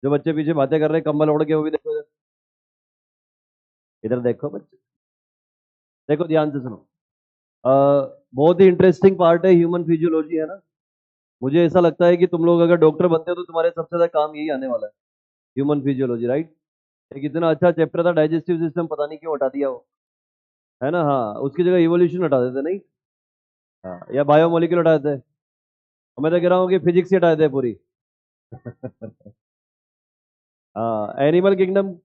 जो बच्चे पीछे बातें कर रहे हैं कंबल ओढ़ के, वो भी देखो इधर। इधर देखो बच्चे, देखो ध्यान से सुनो। अ, बहुत ही इंटरेस्टिंग पार्ट है ह्यूमन फिजियोलॉजी, है ना। मुझे ऐसा लगता है कि तुम लोग अगर डॉक्टर बनते हो तो तुम्हारे सबसे ज्यादा काम यही आने वाला है, ह्यूमन फिजियोलॉजी, राइट। एक इतना अच्छा चैप्टर था डाइजेस्टिव सिस्टम, पता नहीं क्यों हटा दिया वो, है ना। हाँ, उसकी जगह इवोल्यूशन हटा देते, नहीं। हाँ, या बायोमोलिक्यूल हटा देते। और मैं तो कह रहा हूँ कि फिजिक्स ही हटा देते पूरी। हाँ, एनिमल किंगडम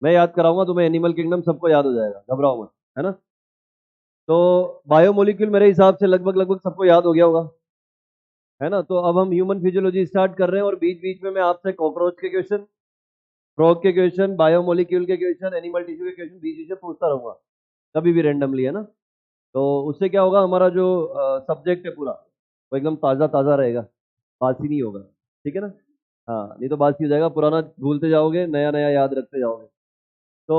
मैं याद कराऊंगा तुम्हें, एनिमल किंगडम सबको याद हो जाएगा, घबराओ मत, है ना। तो बायोमोलिक्यूल मेरे हिसाब से लगभग लगभग सबको याद हो गया होगा, है ना। तो अब हम ह्यूमन फिजियोलॉजी स्टार्ट कर रहे हैं, और बीच बीच में मैं आपसे कॉकरोच के क्वेश्चन, फ्रॉग के क्वेश्चन, बायोमोलिक्यूल के क्वेश्चन, एनिमल टिश्यू के क्वेश्चन बीच बीच में पूछता रहूंगा, कभी भी रेंडमली, है ना। तो उससे क्या होगा, हमारा जो सब्जेक्ट है पूरा, वो एकदम ताज़ा ताज़ा रहेगा, बासी नहीं होगा। ठीक है ना। हाँ, नहीं तो बासी हो जाएगा, पुराना भूलते जाओगे, नया नया याद रखते जाओगे। तो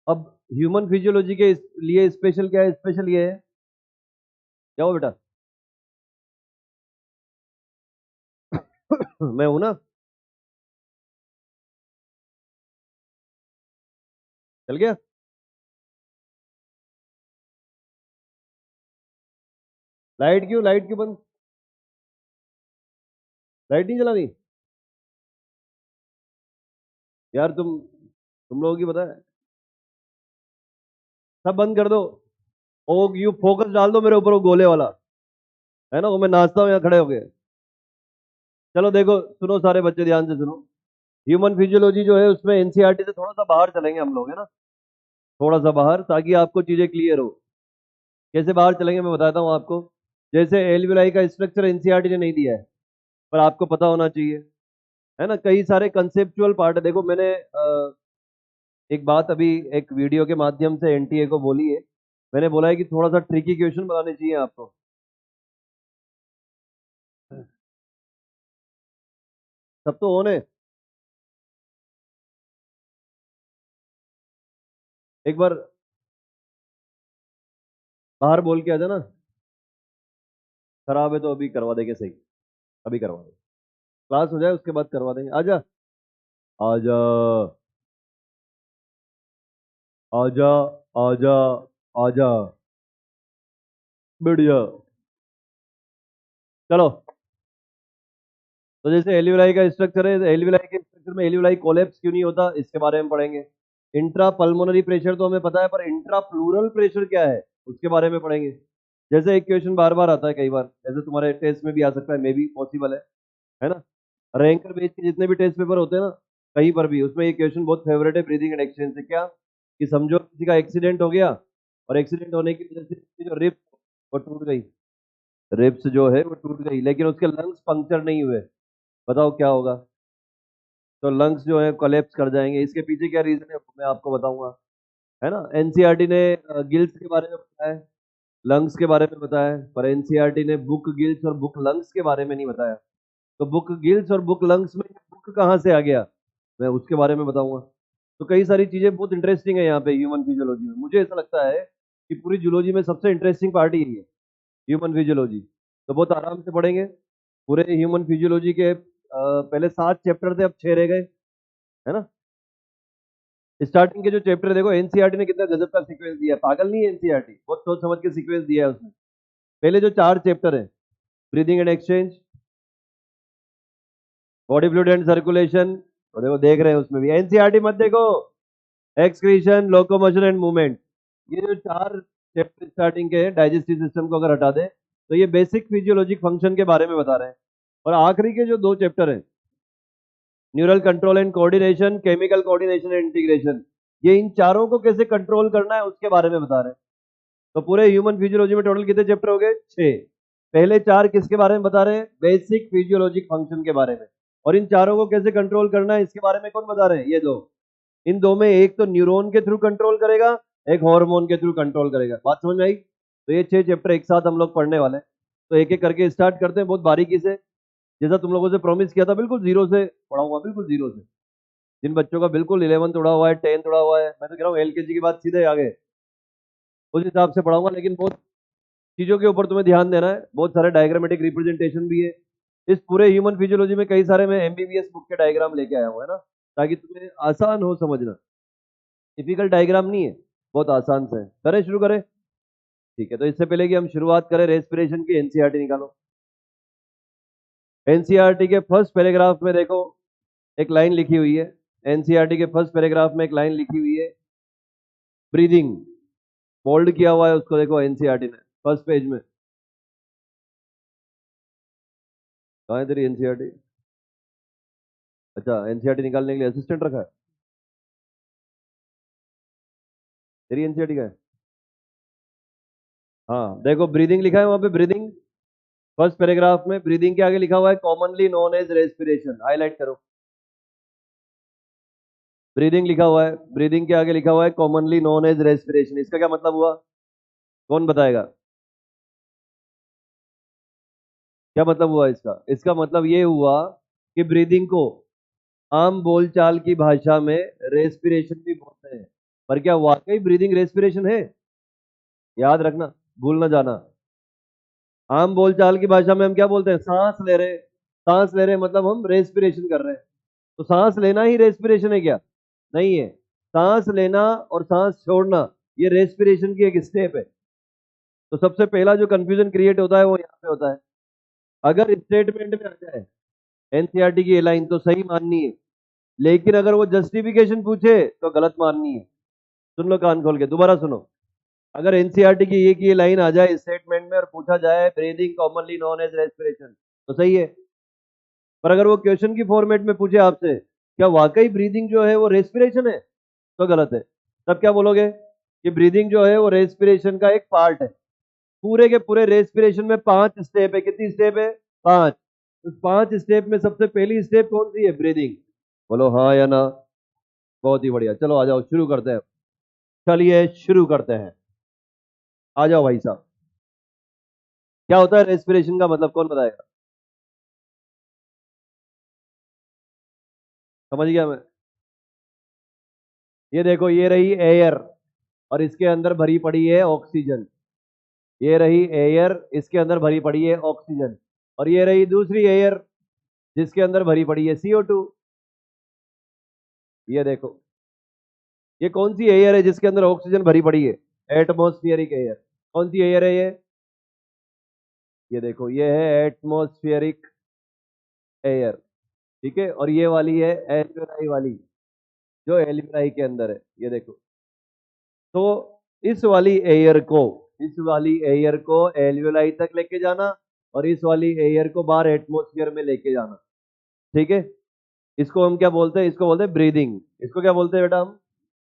अब ह्यूमन फिजियोलॉजी के लिए स्पेशल क्या है, स्पेशल ये है, क्या हो बेटा। मैं हूं ना। चल गया। लाइट क्यों बंद, लाइट नहीं चलानी। यार तुम लोगों की पता है, सब बंद कर दो। ओ यू फोकस डाल दो मेरे ऊपर, वो गोले वाला, है ना, वो मैं नाचता हूँ यहाँ खड़े होके। चलो देखो, सुनो सारे बच्चे ध्यान से सुनो। ह्यूमन फिजियोलॉजी जो है उसमें एनसीईआरटी से थोड़ा सा बाहर चलेंगे हम लोग, है ना। थोड़ा सा बाहर, ताकि आपको चीजें क्लियर हो। कैसे बाहर चलेंगे मैं बताता हूँ आपको। जैसे एलवीआई का स्ट्रक्चर एनसीईआरटी ने नहीं दिया है, पर आपको पता होना चाहिए, है ना। कई सारे कंसेप्चुअल पार्ट है, देखो मैंने एक बात अभी एक वीडियो के माध्यम से एनटीए को बोली है। मैंने बोला है कि थोड़ा सा ट्रिकी क्वेश्चन बनाने चाहिए आपको। सब तो होने, एक बार बाहर बोल के आ जाना। खराब है तो अभी करवा देंगे सही, अभी करवा देंगे, क्लास हो जाए उसके बाद करवा देंगे। आजा, आजा, आजा, आजा, आजा। बढ़िया। चलो, तो जैसे एल्यूलाई का स्ट्रक्चर है, एल्यूलाई के स्ट्रक्चर में एल्यूलाई कोलेप्स क्यों नहीं होता, इसके बारे में पढ़ेंगे। इंट्रा पल्मोनरी प्रेशर तो हमें पता है, पर इंट्रा प्लूरल प्रेशर क्या है, उसके बारे में पढ़ेंगे। जैसे एक क्वेश्चन बार बार आता है कई बार, जैसे तुम्हारे टेस्ट में भी आ सकता है, मे बी पॉसिबल है ना। रैंकर बेस के जितने भी टेस्ट पेपर होते हैं ना, कहीं पर भी, उसमें ये क्वेश्चन बहुत फेवरेट है ब्रीदिंग एंड एक्सचेंज से। क्या, कि समझो किसी का एक्सीडेंट हो गया, और एक्सीडेंट होने की वजह से उसकी जो रिब्स वो टूट गई, रिब्स जो है वो टूट गई, लेकिन उसके लंग्स पंक्चर नहीं हुए। बताओ क्या होगा। तो लंग्स जो है कोलेप्स कर जाएंगे, इसके पीछे क्या रीजन है मैं आपको बताऊंगा, है ना। एनसीईआरटी ने गिल्स के बारे में बताया है, लंग्स के बारे में बताया है, पर एनसीईआरटी ने बुक गिल्स और बुक लंग्स के बारे में नहीं बताया। तो बुक गिल्स और बुक लंग्स में बुक कहाँ से आ गया, मैं उसके बारे में बताऊंगा। तो कई सारी चीजें बहुत इंटरेस्टिंग है यहाँ पे ह्यूमन फिजियोलॉजी में। मुझे ऐसा लगता है कि पूरी जूलॉजी में सबसे इंटरेस्टिंग पार्ट यही है, ह्यूमन फिजियोलॉजी। तो बहुत आराम से पढ़ेंगे पूरे ह्यूमन फिजियोलॉजी के। पहले 7 चैप्टर थे, अब 6 रह गए, है ना। स्टार्टिंग के जो चैप्टर देखो, एनसीईआरटी ने कितना गजब का सीक्वेंस दिया है, पागल नहीं है एनसीईआरटी, बहुत सोच समझ के सीक्वेंस दिया है उसने। पहले जो 4 चैप्टर है, breathing and exchange, body fluid and circulation, तो देखो देख रहे हैं उसमें भी, एनसीईआरटी मत देखो, एक्सक्रीशन, लोकोमोशन एंड मूवमेंट, ये जो 4 चैप्टर स्टार्टिंग के डाइजेस्टिव सिस्टम को अगर हटा दे, तो ये बेसिक फिजियोलॉजिक फंक्शन के बारे में बता रहे हैं। और आखिरी के जो 2 चैप्टर हैं, neural control and coordination, chemical coordination and integration, ये इन चारों को कैसे कंट्रोल करना है उसके बारे में बता रहे हैं। तो पूरे ह्यूमन फिजियोलॉजी में टोटल कितने चैप्टर हो गए, 6। पहले 4 किसके बारे में बता रहे हैं, बेसिक फिजियोलॉजिक फंक्शन के बारे में। और इन चारों को कैसे कंट्रोल करना है इसके बारे में कौन बता रहे हैं, ये दो। इन दो में एक तो न्यूरॉन के थ्रू कंट्रोल करेगा, एक हार्मोन के थ्रू कंट्रोल करेगा। बात समझ में आई। तो ये 6 चैप्टर एक साथ हम लोग पढ़ने वाले हैं। तो एक एक करके स्टार्ट करते हैं बहुत बारीकी से, जैसा तुम लोगों से प्रॉमिस किया था, बिल्कुल जीरो से पढ़ाऊंगा, बिल्कुल जीरो से। जिन बच्चों का बिल्कुल 11th उड़ा हुआ है, 10th उड़ा हुआ है, मैं तो कह रहा हूँ एलकेजी के बाद सीधे आगे, उस हिसाब से पढ़ाऊंगा। लेकिन बहुत चीजों के ऊपर तुम्हें ध्यान देना है, बहुत सारे डायग्रामेटिक रिप्रेजेंटेशन भी है, इस पूरे ह्यूमन फिजियोलॉजी में कई सारे मैं एमबीबीएस बुक के डायग्राम लेके आया हूँ, है ना, ताकि तुम्हें आसान हो समझना। टिपिकल डायग्राम नहीं है, बहुत आसान से है। करें, शुरू करें? ठीक है, तो इससे पहले कि हम शुरुआत करें रेस्पिरेशन की, एनसीईआरटी निकालो। एनसीईआरटी के फर्स्ट पैराग्राफ में देखो एक लाइन लिखी हुई है। एनसीईआरटी के फर्स्ट पैराग्राफ में एक लाइन लिखी हुई है, ब्रीदिंग, बोल्ड किया हुआ है उसको, देखो एनसीईआरटी ने फर्स्ट पेज में। कहाँ है तेरी एनसीईआरटी? अच्छा, एनसीईआरटी निकालने के लिए असिस्टेंट रखा है? तेरी एनसीईआरटी का है? हाँ देखो, ब्रीदिंग लिखा है वहां पे, ब्रीदिंग फर्स्ट पैराग्राफ में, ब्रीदिंग के आगे लिखा हुआ है commonly known as respiration, highlight करो। ब्रीदिंग लिखा हुआ है, ब्रीदिंग के आगे लिखा हुआ है कॉमनली नोन एज रेस्पिरेशन, इसका क्या मतलब हुआ? कौन बताएगा क्या मतलब हुआ इसका? इसका मतलब ये हुआ कि ब्रीदिंग को आम बोलचाल की भाषा में रेस्पिरेशन भी बोलते हैं, पर क्या वाकई ब्रीदिंग रेस्पिरेशन है? याद रखना, भूल ना जाना। आम बोलचाल की भाषा में हम क्या बोलते हैं? सांस ले रहे, सांस ले रहे मतलब हम रेस्पिरेशन कर रहे हैं। तो सांस लेना ही रेस्पिरेशन है क्या? नहीं है। सांस लेना और सांस छोड़ना ये रेस्पिरेशन की एक स्टेप है। तो सबसे पहला जो कंफ्यूजन क्रिएट होता है वो यहाँ पे होता है। अगर स्टेटमेंट में आ जाए एनसीईआरटी की ये लाइन तो सही माननी है, लेकिन अगर वो जस्टिफिकेशन पूछे तो गलत माननी है। सुन लो कान खोल के, दोबारा सुनो। अगर एनसीईआरटी की ये लाइन आ जाए स्टेटमेंट में और पूछा जाए breathing commonly known as respiration, तो सही है। पर अगर वो क्वेश्चन की फॉर्मेट में पूछे आपसे क्या वाकई ब्रीदिंग जो है वो रेस्पिरेशन है, तो गलत है। तब क्या बोलोगे? कि ब्रीदिंग जो है वो रेस्पिरेशन का एक पार्ट है। पूरे के पूरे रेस्पिरेशन में 5 स्टेप है। कितनी स्टेप है? 5। उस 5 स्टेप में सबसे पहली स्टेप कौन सी है? ब्रीदिंग। बोलो हाँ या ना। बहुत ही बढ़िया, चलो आ जाओ, शुरू करते हैं। चलिए शुरू करते हैं, आ जाओ भाई साहब। क्या होता है रेस्पिरेशन का मतलब, कौन बताएगा? समझ गया मैं। ये देखो, ये रही एयर और इसके अंदर भरी पड़ी है ऑक्सीजन। ये रही एयर, इसके अंदर भरी पड़ी है ऑक्सीजन। और ये रही दूसरी एयर जिसके अंदर भरी पड़ी है CO2। ये देखो, ये कौन सी एयर है जिसके अंदर ऑक्सीजन भरी पड़ी है? Atmospheric air. कौन सी एयर है ये देखो, ये है एटमॉस्फेरिक एयर। ठीक है, और ये वाली है एल्वियोलाई वाली, जो एल्वियोलाई के अंदर है। ये देखो, तो इस वाली एयर को एल्वियोलाई तक लेके जाना और इस वाली एयर को बाहर एटमॉस्फेयर में लेके जाना। ठीक है, इसको हम क्या बोलते हैं? इसको बोलते हैं ब्रीदिंग। इसको क्या बोलते हैं बेटा हम?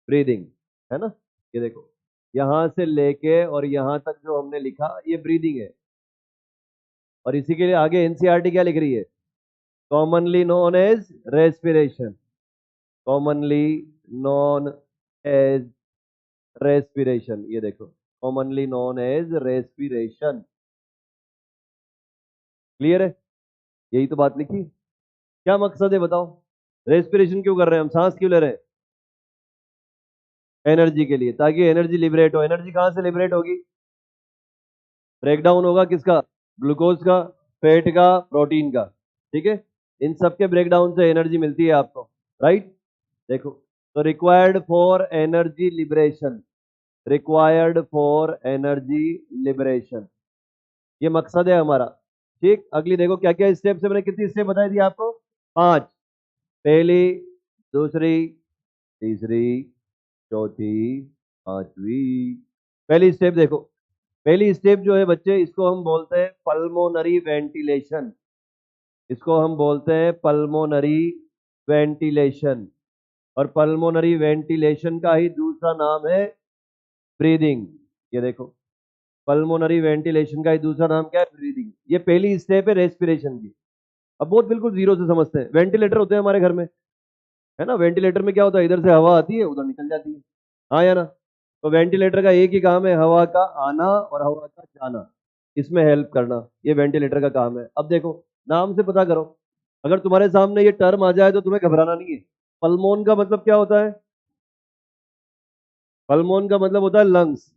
ब्रीदिंग, है ना। ये देखो, यहां से लेके और यहां तक जो हमने लिखा ये ब्रीदिंग है। और इसी के लिए आगे एनसीईआरटी क्या लिख रही है? Commonly known as respiration, commonly known as respiration. ये देखो, commonly known as respiration. Clear है? यही तो बात लिखी। क्या मकसद है बताओ? रेस्पिरेशन क्यों कर रहे हैं हम, सांस क्यों ले रहे हैं? एनर्जी के लिए, ताकि एनर्जी लिबरेट हो। एनर्जी कहां से लिबरेट होगी? ब्रेकडाउन होगा किसका? ग्लूकोज का, फैट का, प्रोटीन का। ठीक है, इन सब के ब्रेकडाउन से एनर्जी मिलती है आपको, राइट। देखो, तो required for energy liberation, required for energy liberation, ये मकसद है हमारा। ठीक, अगली देखो क्या क्या स्टेप से, मैंने कितनी स्टेप बताई थी आपको? 5। पहली, दूसरी, तीसरी, चौथी, पांचवी। पहली स्टेप देखो, पहली स्टेप जो है बच्चे, इसको हम बोलते हैं पल्मोनरी वेंटिलेशन। इसको हम बोलते हैं पल्मोनरी वेंटिलेशन। और पल्मोनरी वेंटिलेशन का ही दूसरा नाम है ब्रीदिंग। ये देखो, पल्मोनरी वेंटिलेशन का ही दूसरा नाम क्या है? ब्रीदिंग। ये पहली स्टेप है रेस्पिरेशन की। अब बहुत बिल्कुल जीरो से समझते हैं। वेंटिलेटर होते हैं हमारे घर में, है ना। वेंटिलेटर में क्या होता है? इधर से हवा आती है, उधर निकल जाती है, हाँ या ना। तो वेंटिलेटर का एक ही काम है, हवा का आना और हवा का जाना, इसमें हेल्प करना। ये वेंटिलेटर का काम है। अब देखो, नाम से पता करो, अगर तुम्हारे सामने ये टर्म आ जाए तो तुम्हें घबराना नहीं है। पल्मोन का मतलब क्या होता है? पल्मोन का मतलब होता है लंग्स,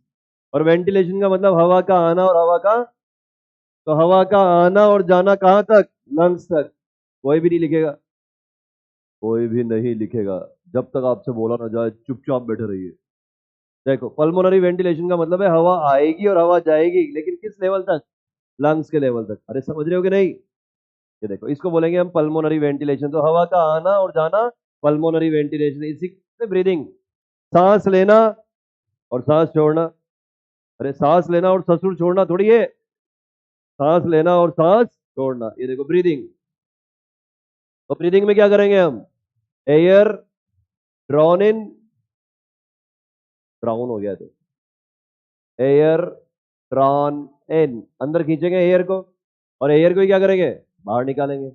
और वेंटिलेशन का मतलब हवा का आना और हवा का, तो हवा का आना और जाना कहां तक? लंग्स तक। कोई भी नहीं लिखेगा, कोई भी नहीं लिखेगा। जब तक आपसे बोला ना जाए चुपचाप बैठे रहिए। देखो, पल्मोनरी वेंटिलेशन का मतलब है हवा आएगी और हवा जाएगी, लेकिन किस लेवल तक? लंग्स के लेवल तक। अरे समझ रहे हो कि नहीं? ये देखो, इसको बोलेंगे हम पल्मोनरी वेंटिलेशन। तो हवा का आना और जाना, पल्मोनरी वेंटिलेशन, इसी से ब्रीदिंग। सांस लेना और सांस छोड़ना। अरे सांस लेना और ससुर छोड़ना थोड़ी है, सांस लेना और सांस छोड़ना, ये देखो ब्रीदिंग। तो ब्रीदिंग में क्या करेंगे हम? एयर ड्रॉन इन, ड्राउन हो गया तो एयर ड्रॉन इन, अंदर खींचेंगे एयर को, और एयर को ही क्या करेंगे? बाहर निकालेंगे।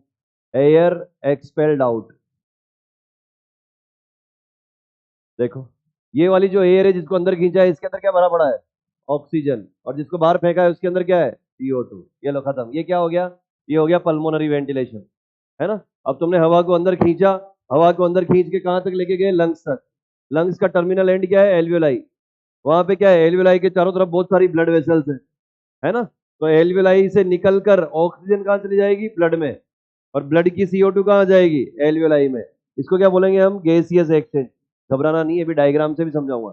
Air expelled out. देखो, ये वाली जो एयर है जिसको अंदर खींचा है, इसके अंदर क्या भरा पड़ा है? ऑक्सीजन। और जिसको बाहर फेंका है उसके अंदर क्या है? CO2। ये लो खत्म। ये क्या हो गया? ये हो गया पल्मोनरी वेंटिलेशन, है ना? अब तुमने हवा को अंदर खींचा, हवा को अंदर खींच के कहां तक लेके गए? लंग्स तक। लंग्स का टर्मिनल एंड क्या है? एल्वियोलाई। वहां पे क्या है? एल्वियोलाई के चारों तरफ बहुत सारी ब्लड वेसल्स है ना? तो एल्वियोलाई से निकलकर ऑक्सीजन कहां चली जाएगी? ब्लड में। और ब्लड की CO2 कहां जाएगी? एल्वियोलाई में। इसको क्या बोलेंगे हम? Gaseous exchange. घबराना नहीं है, अभी डायग्राम से भी समझाऊंगा,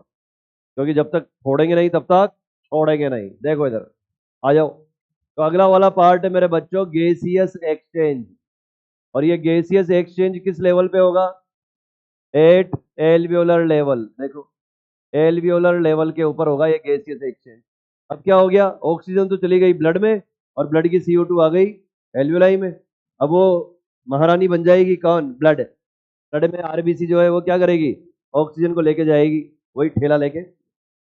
क्योंकि जब तक फोड़ेंगे नहीं तब तक छोड़ेंगे नहीं। देखो इधर आ जाओ। तो अगला वाला पार्ट है मेरे बच्चों, गैसियस एक्सचेंज। और ये गैसियस एक्सचेंज किस लेवल पे होगा? At alveolar level. देखो, एल्वियोलर लेवल के ऊपर होगा ये गैसियस एक्सचेंज। अब क्या हो गया? ऑक्सीजन तो चली गई ब्लड में, और ब्लड की CO2 आ गई एल्वियोलाई में। अब वो महारानी बन जाएगी कौन? ब्लड। ब्लड में RBC जो है वो क्या करेगी? ऑक्सीजन को लेके जाएगी, वही ठेला लेके,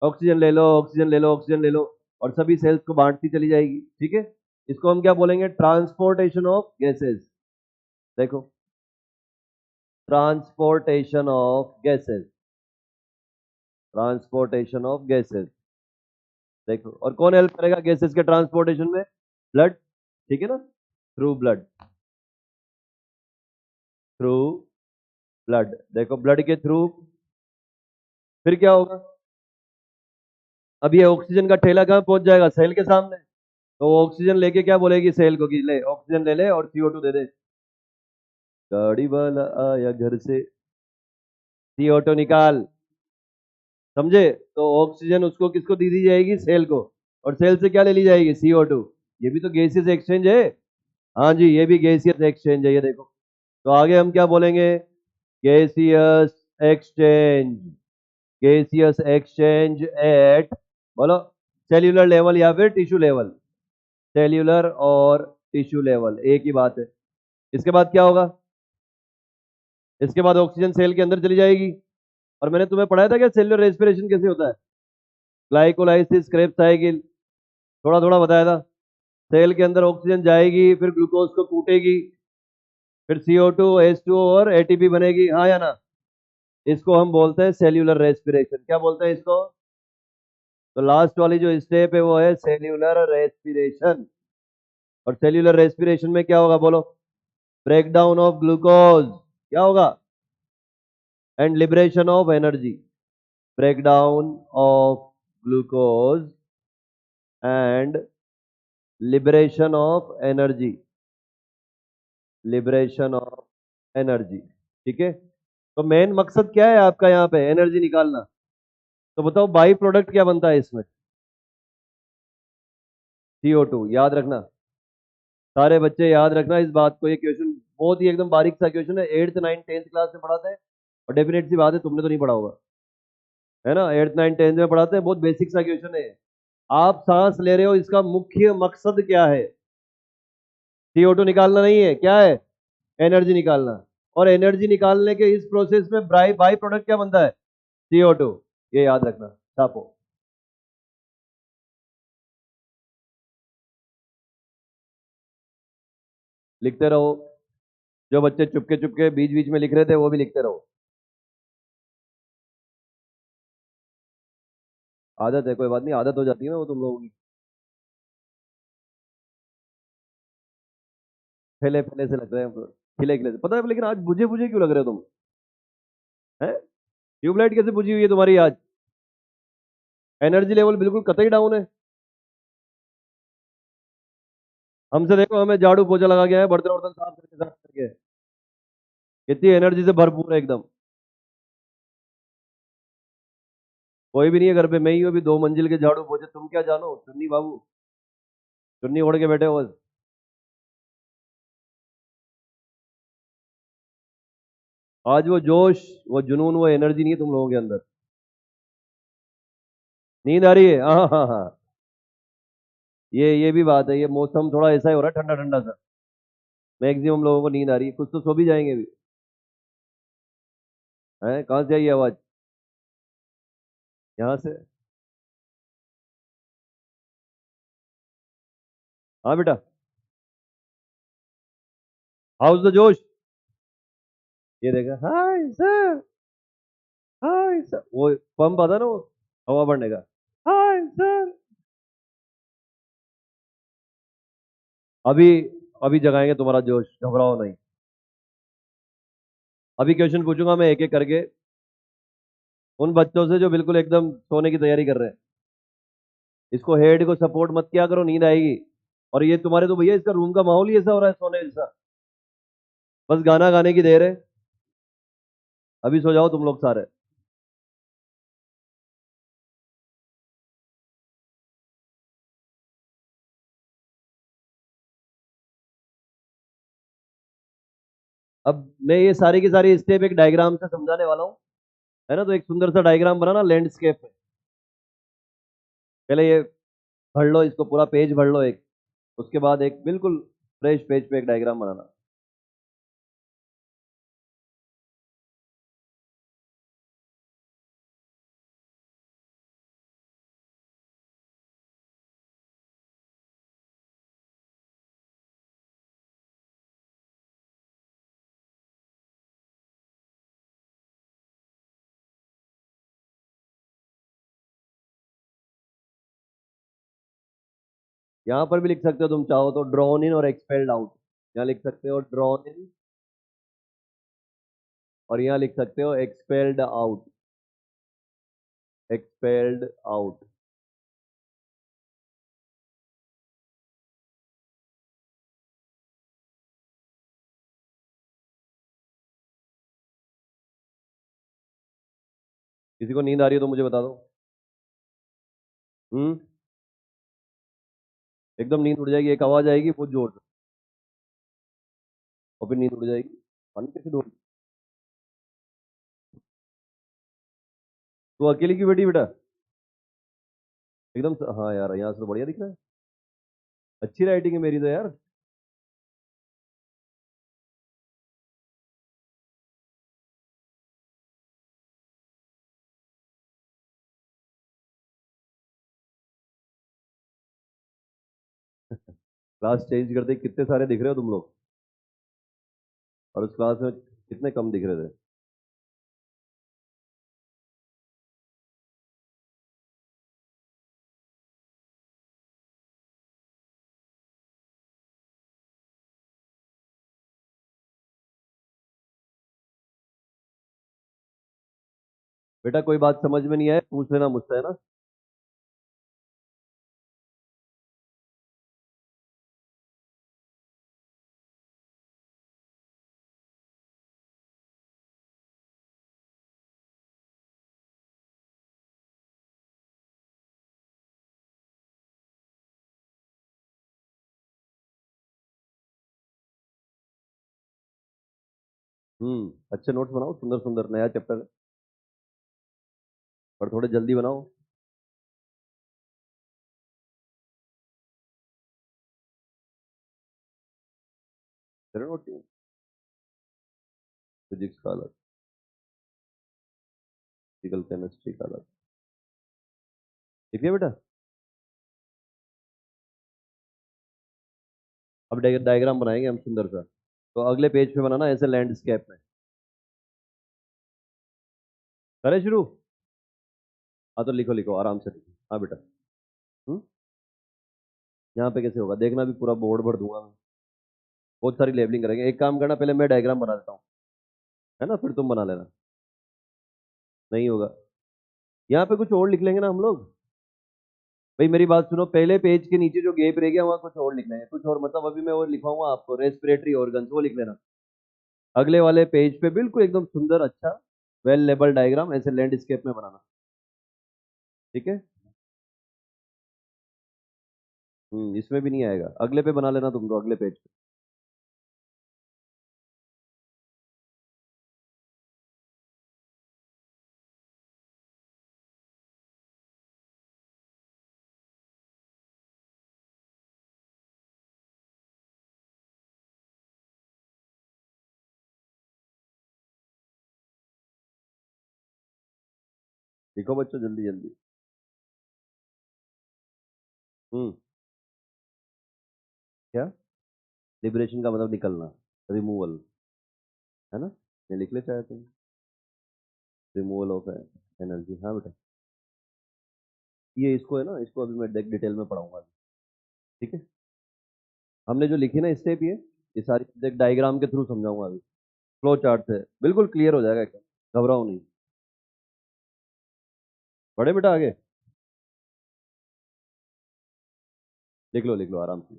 ऑक्सीजन ले लो, ऑक्सीजन ले लो, ऑक्सीजन ले लो, और सभी सेल्स को बांटती चली जाएगी। ठीक है? इसको हम क्या बोलेंगे? Transportation of gases. देखो, transportation of gases, transportation of gases. देखो, और कौन हेल्प करेगा गैसेस के ट्रांसपोर्टेशन में? ब्लड। ठीक है ना? Through blood, through blood. देखो, ब्लड के थ्रू फिर क्या होगा? अब ये ऑक्सीजन का ठेला कहां पहुंच जाएगा? सेल के सामने। तो वो ऑक्सीजन लेके क्या बोलेगी सेल को कि ले ऑक्सीजन ले ले और CO2 दे दे। गाड़ी वाला आया घर से, CO2 निकाल। समझे? तो ऑक्सीजन उसको किसको दी जाएगी? सेल को। और सेल से क्या ले ली जाएगी? CO2। ये भी तो गैसियस एक्सचेंज है। हाँ जी, ये भी गैसियस एक्सचेंज है, ये देखो। तो आगे हम क्या बोलेंगे? Gaseous exchange. Gaseous exchange at, बोलो, सेल्यूलर लेवल या फिर टिश्यू लेवल। सेल्यूलर और टिश्यू लेवल एक ही बात है। इसके बाद क्या होगा? इसके बाद ऑक्सीजन सेल के अंदर चली जाएगी। और मैंने तुम्हें पढ़ाया था क्या सेल्यूलर रेस्पिरेशन कैसे होता है? ग्लाइकोलाइसिस, क्रेब्स साइकिल, थोड़ा थोड़ा बताया था। सेल के अंदर ऑक्सीजन जाएगी, फिर ग्लूकोज को कूटेगी, फिर CO2, H2O और ATP बनेगी, हाँ या ना? इसको हम बोलते हैं सेल्यूलर रेस्पिरेशन। क्या बोलते हैं इसको? तो लास्ट वाली जो स्टेप है वो है सेल्यूलर रेस्पिरेशन। और सेल्यूलर रेस्पिरेशन में क्या होगा बोलो? ब्रेक डाउन ऑफ ग्लूकोज, क्या होगा? And liberation of energy. Break down of glucose and liberation of energy, liberation of energy. ठीक है? तो मेन मकसद क्या है आपका यहाँ पे? एनर्जी निकालना। तो बताओ बाई प्रोडक्ट क्या बनता है इसमें? CO2। याद रखना, सारे बच्चे याद रखना इस बात को। ये क्वेश्चन बहुत ही एकदम बारीक सा क्वेश्चन है, 8th 9th 10th क्लास में पढ़ाते हैं। और डेफिनेट सी बात है तुमने तो नहीं पढ़ा होगा, है ना? 8th 9th 10th में पढ़ाते हैं, बहुत बेसिक सा क्वेश्चन है। आप सांस ले रहे हो, इसका मुख्य मकसद क्या है? CO2 निकालना नहीं है, क्या है? एनर्जी निकालना। और एनर्जी निकालने के इस प्रोसेस में बाई बाई प्रोडक्ट क्या बनता है? CO2। ये याद रखना, छापो। लिखते रहो। जो बच्चे चुपके चुपके बीच बीच में लिख रहे थे वो भी लिखते रहो। आदत है, कोई बात नहीं, आदत हो जाती है ना वो तुम लोगों की। फैले फैले से लग रहे हैं, खिले खिले से पता है, लेकिन आज बुझे बुझे क्यों लग रहे हो तुम? है? ट्यूबलाइट कैसे बुझी हुई है तुम्हारी आज? एनर्जी लेवल बिल्कुल कतई डाउन है। हमसे देखो, हमें झाड़ू पोछा लगा के आए, बर्तन वर्तन साफ करके कितनी एनर्जी से भरपूर है एकदम। कोई भी नहीं है घर पे, मैं ही हूँ अभी 2 मंजिल के झाड़ू पोछे, तुम क्या जानो चुन्नी बाबू, चुन्नी ओढ़ के बैठे हो बस। आज वो जोश, वो जुनून, वो एनर्जी नहीं है तुम लोगों के अंदर। नींद आ रही है, हाँ हाँ हाँ। ये भी बात है, ये मौसम थोड़ा ऐसा ही हो रहा है, ठंडा ठंडा सा। मैक्सिमम लोगों को नींद आ रही है, कुछ तो सो भी जाएंगे अभी। है कहाँ से आई ये आवाज? यहाँ से। हाँ बेटा। हाउस द जोश। ये देखा, हाय सर, हाय सर, वो पंप आता ना, वो हवा भरने का। Hi sir. अभी अभी जगाएंगे तुम्हारा जोश, घबराओ नहीं। अभी क्वेश्चन पूछूंगा मैं एक एक करके, उन बच्चों से जो बिल्कुल एकदम सोने की तैयारी कर रहे हैं। इसको हेड को सपोर्ट मत किया करो, नींद आएगी। और ये तुम्हारे तो भैया, इसका रूम का माहौल ही ऐसा हो रहा है सोने जैसा। बस गाना गाने की देर है। अभी सो जाओ तुम लोग सारे। अब मैं ये सारी की सारी स्टेप एक डायग्राम से समझाने वाला हूँ, है ना? तो एक सुंदर सा डायग्राम बनाना लैंडस्केप में। पहले ये भर लो, इसको पूरा पेज भर लो एक। उसके बाद एक बिल्कुल फ्रेश पेज पे एक डायग्राम बनाना। यहाँ पर भी लिख सकते हो तुम चाहो तो, ड्रॉन इन और एक्सपेल्ड आउट। यहाँ लिख सकते हो ड्रॉन इन, और यहाँ लिख सकते हो एक्सपेल्ड आउट। Expelled out. किसी को नींद आ रही है तो मुझे बता दो। हम्म। एकदम नींद उड़ जाएगी, एक आवाज आएगी बहुत जोर से, और फिर नींद उड़ जाएगी। पानी कैसे दो? तो अकेले की बेटी बेटा? एकदम हाँ यार, यहाँ से तो बढ़िया दिख रहा है। अच्छी राइटिंग है मेरी तो यार। क्लास चेंज करते ही कितने सारे दिख रहे हो तुम लोग, और उस क्लास में कितने कम दिख रहे थे। बेटा कोई बात समझ में नहीं आए पूछ लेना मुझसे, है ना? अच्छे नोट्स बनाओ, सुंदर सुंदर, नया चैप्टर है, पर थोड़े जल्दी बनाओ। तेरे नोट फिजिक्स का अलग, फिजिकल केमिस्ट्री का अलग। ठीक है बेटा। अब डायग्राम बनाएंगे हम सुंदर सा, तो अगले पेज पे बनाना ऐसे लैंडस्केप में। करें शुरू? हाँ तो लिखो लिखो, आराम से लिखो, हाँ बेटा। हम्म। यहाँ पे कैसे होगा देखना, भी पूरा बोर्ड भर दूंगा मैं। बहुत सारी लेबलिंग करेंगे, एक काम करना, पहले मैं डायग्राम बना देता हूँ, है ना? फिर तुम बना लेना। नहीं होगा। यहाँ पे कुछ और लिख लेंगे ना हम लोग। भाई मेरी बात सुनो, पहले पेज के नीचे जो गैप रह गया वहां कुछ और लिखना है, कुछ और मतलब अभी मैं वो लिखवाऊंगा आपको, रेस्पिरेटरी ऑर्गन्स वो लिख लेना। अगले वाले पेज पे बिल्कुल एकदम सुंदर अच्छा वेल लेबल डायग्राम ऐसे लैंडस्केप में बनाना। ठीक है। इसमें भी नहीं आएगा, अगले पे बना लेना तुम तो, अगले पेज पे। लिखो बच्चों जल्दी जल्दी। हम्म। क्या? लिबरेशन का मतलब निकलना, रिमूवल, है ना? ये लिख ले चाहे तुम, रिमूवल ऑफ एनर्जी। हाँ बेटा, ये इसको है ना, इसको अभी मैं डिटेल में पढ़ाऊंगा। ठीक है। हमने जो लिखी ना स्टेप, ये सारी देख डायग्राम के थ्रू समझाऊंगा अभी, फ्लो चार्ट से बिल्कुल क्लियर हो जाएगा एकदम, घबराओ नहीं। बड़े बेटा आगे, लिख लो आराम से।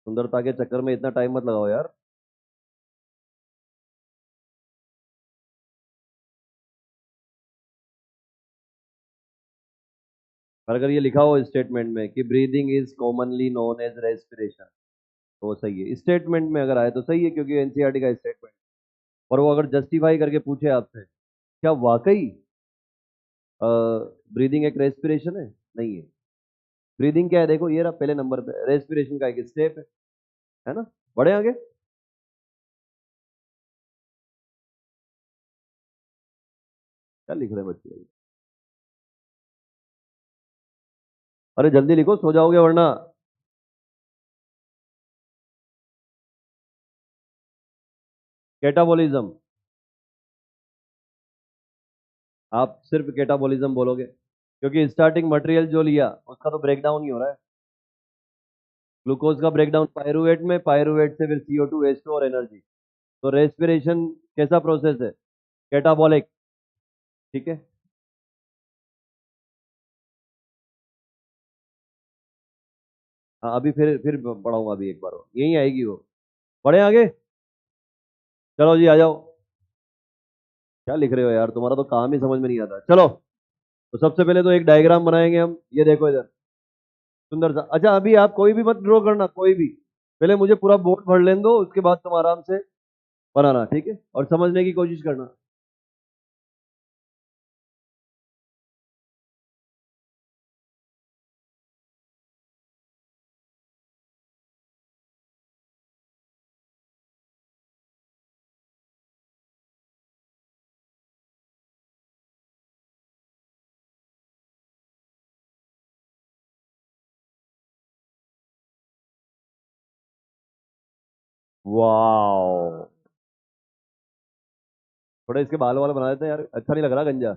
सुंदरता के चक्कर में इतना टाइम मत लगाओ यार। और अगर ये लिखा हो स्टेटमेंट में कि breathing is commonly known as respiration, तो वो सही है। स्टेटमेंट में अगर आए तो सही है, क्योंकि एनसीईआरटी का स्टेटमेंट। और वो अगर जस्टिफाई करके पूछे आपसे, क्या वाकई ब्रीदिंग एक रेस्पिरेशन है? नहीं है। ब्रीदिंग क्या है? देखो ये रहा पहले नंबर पे, रेस्पिरेशन का एक स्टेप है ना? बढ़े आगे। क्या लिख रहे हैं बच्चे? अरे जल्दी लिखो, सो जाओगे वरना। कैटाबॉलिज्म, आप सिर्फ कैटाबॉलिज्म बोलोगे, क्योंकि स्टार्टिंग मटेरियल जो लिया उसका तो ब्रेकडाउन ही हो रहा है। ग्लूकोज का ब्रेकडाउन पायरुवेट में, पायरुवेट से फिर CO2 H2 और एनर्जी। तो रेस्पिरेशन कैसा प्रोसेस है? कैटाबॉलिक। ठीक है। हाँ अभी फिर पढ़ाऊंगा अभी एक बार, यही आएगी वो। पढ़े आगे। चलो जी आ जाओ। क्या लिख रहे हो यार, तुम्हारा तो काम ही समझ में नहीं आता। चलो, तो सबसे पहले तो एक डायग्राम बनाएंगे हम, ये देखो इधर, सुंदर सा। अच्छा अभी आप कोई भी मत ड्रॉ करना, कोई भी, पहले मुझे पूरा बोर्ड भर लेने दो, उसके बाद तुम आराम से बनाना। ठीक है, और समझने की कोशिश करना। वाओ, थोड़ा इसके बाल वाल बना देते हैं यार, अच्छा नहीं लग रहा गंजा।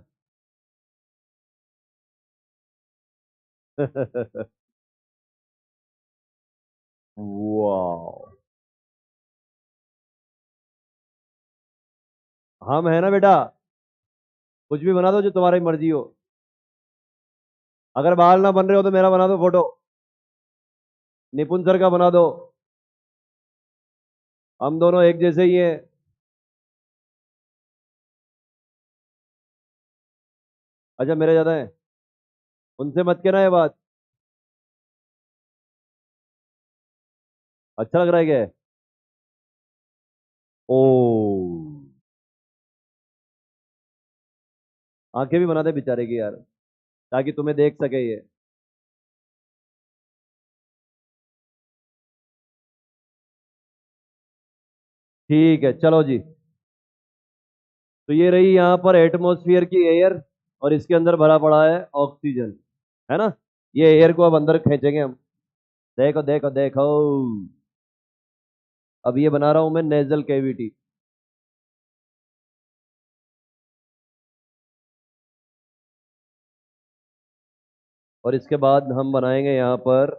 वाओ। हम है ना बेटा, कुछ भी बना दो जो तुम्हारी मर्जी हो। अगर बाल ना बन रहे हो तो मेरा बना दो फोटो, निपुण सर का बना दो, हम दोनों एक जैसे ही हैं। अच्छा मेरे ज्यादा है, उनसे मत कहना ये बात। अच्छा लग रहा है क्या? ओ, आंखें भी बना दे बेचारे की यार, ताकि तुम्हें देख सके ये। ठीक है चलो जी। तो ये रही यहाँ पर एटमॉस्फेयर की एयर, और इसके अंदर भरा पड़ा है ऑक्सीजन, है ना? ये एयर को अब अंदर खींचेंगे हम। देखो देखो देखो, अब ये बना रहा हूं मैं नेजल कैविटी। और इसके बाद हम बनाएंगे यहाँ पर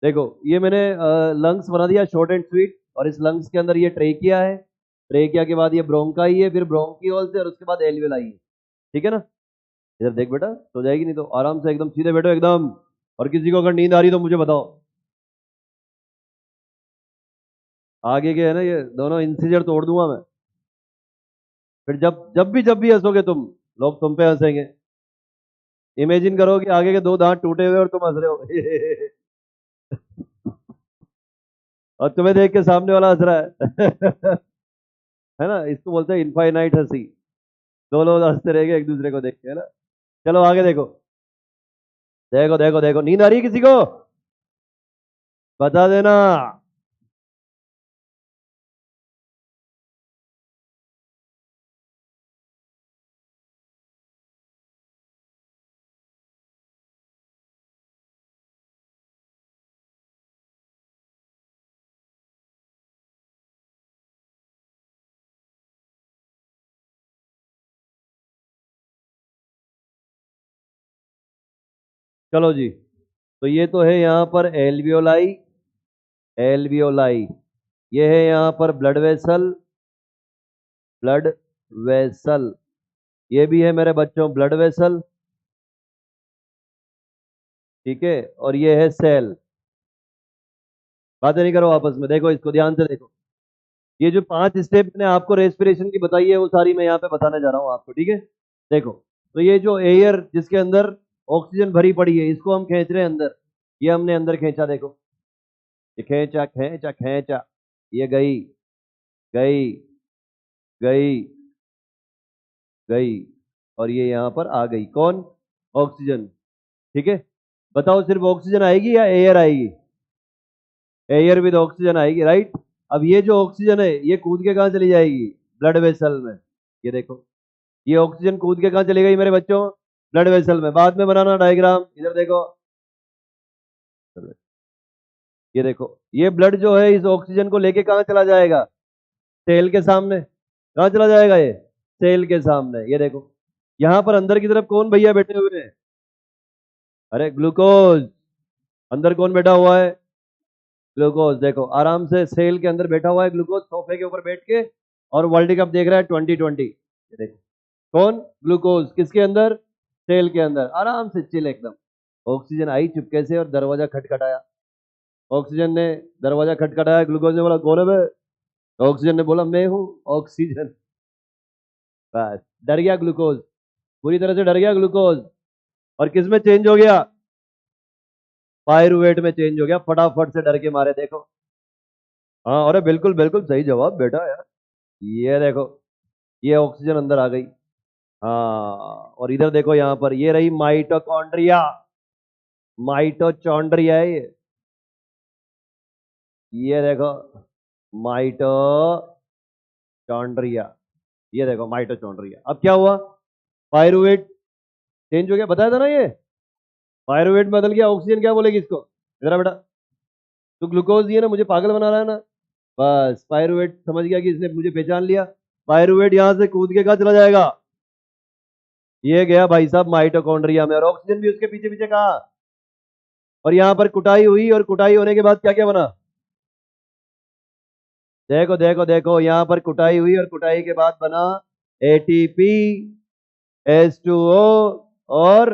देखो ये मैंने लंग्स बना दिया शॉर्ट एंड स्वीट, और इस लंग्स के अंदर ये ट्रेकिया है, ट्रेकिया के बाद ये ब्रोंकाई है, फिर ब्रोंकियोल्स है, और उसके बाद एल्वियोलाई है। ठीक है ना? इधर देख बेटा, सो जाएगी नहीं तो आराम से एकदम सीधे बैठो एकदम। और किसी को अगर नींद आ रही तो मुझे बताओ। आगे के है ना ये दोनों इंसिजर तोड़ दूंगा मैं। फिर जब भी हंसोगे तुम, लोग तुम पे हंसेंगे। इमेजिन करो कि आगे के दो दांत टूटे हुए और तुम हंस रहे हो और तुम्हें देख के सामने वाला हंस रहा है है ना? इसको बोलते हैं इनफाइनाइट हंसी। दो लोग हंसते रहेंगे एक दूसरे को देख के, है ना? चलो आगे देखो, देखो देखो देखो, नींद आ रही है किसी को? बता देना। चलो जी, तो ये तो है यहाँ पर एल्वियोलाई, एल्वियोलाई। ये है यहाँ पर ब्लड वेसल, ब्लड वेसल। ये भी है मेरे बच्चों ब्लड वेसल। ठीक है, और ये है सेल। बातें नहीं करो आपस में, देखो इसको ध्यान से देखो। ये जो 5 स्टेप मैंने आपको रेस्पिरेशन की बताई है वो सारी मैं यहाँ पे बताने जा रहा हूँ आपको। ठीक है? देखो, तो ये जो एयर जिसके अंदर ऑक्सीजन भरी पड़ी है, इसको हम खींच रहे हैं अंदर। ये हमने अंदर खींचा, देखो ये खींचा खींचा खींचा, ये गई गई गई गई, और ये यहाँ पर आ गई। कौन? ऑक्सीजन। ठीक है, बताओ सिर्फ ऑक्सीजन आएगी या एयर आएगी? एयर विद ऑक्सीजन आएगी, राइट? अब ये जो ऑक्सीजन है ये कूद के कहाँ चली जाएगी? ब्लड वेसल में। ये देखो, ये ऑक्सीजन कूद के कहाँ चली गई मेरे बच्चों? ब्लड वेसल में। बाद में बनाना डायग्राम, इधर देखो, ये देखो, ये ब्लड जो है इस ऑक्सीजन को लेके कहाँ चला जाएगा? सेल के सामने। कहाँ चला जाएगा ये? सेल के सामने। ये देखो, यहाँ पर अंदर की तरफ कौन भैया बैठे हुए हैं? अरे ग्लूकोज। अंदर कौन बैठा हुआ है? ग्लूकोज। देखो आराम से सेल के अंदर बैठा हुआ है ग्लूकोज, सोफे के ऊपर बैठ के, और वर्ल्ड कप देख रहा है 2020। ये देखो, कौन? ग्लूकोज। किसके अंदर? सेल के अंदर, आराम से चिल एकदम। ऑक्सीजन आई चुपके से और दरवाजा खटखटाया। ऑक्सीजन ने दरवाजा खटखटाया, ग्लूकोज ने बोला कौन है बे? ऑक्सीजन ने बोला मैं हूँ ऑक्सीजन। बस डर गया ग्लूकोज, पूरी तरह से डर गया ग्लूकोज। और किस में चेंज हो गया? पायरुवेट में चेंज हो गया, फटाफट से डर के मारे। देखो, हाँ अरे बिल्कुल बिल्कुल सही जवाब बेटा यार। ये देखो, ये ऑक्सीजन अंदर आ गई। हाँ, और इधर देखो यहाँ पर ये रही माइटोकॉन्ड्रिया। माइटोचॉन्ड्रिया है ये देखो, माइटोचॉन्ड्रिया। ये देखो माइटोचॉन्ड्रिया। अब क्या हुआ? पायरुवेट चेंज हो गया, बताया था ना ये। पायरुवेट बदल गया, ऑक्सीजन क्या बोलेगी इसको? इधर आ बेटा, तो ग्लूकोज दिए ना, मुझे पागल बना रहा है ना। बस पायरुवेट समझ गया कि इसने मुझे पहचान लिया। पायरुवेट यहां से कूद के कहा चला जाएगा? ये गया भाई साहब माइटोकॉन्ड्रिया में, और ऑक्सीजन भी उसके पीछे पीछे कहा। और यहां पर कुटाई हुई, और कुटाई होने के बाद क्या क्या बना? देखो देखो देखो, यहां पर कुटाई हुई और कुटाई के बाद बना एटीपी, H2O और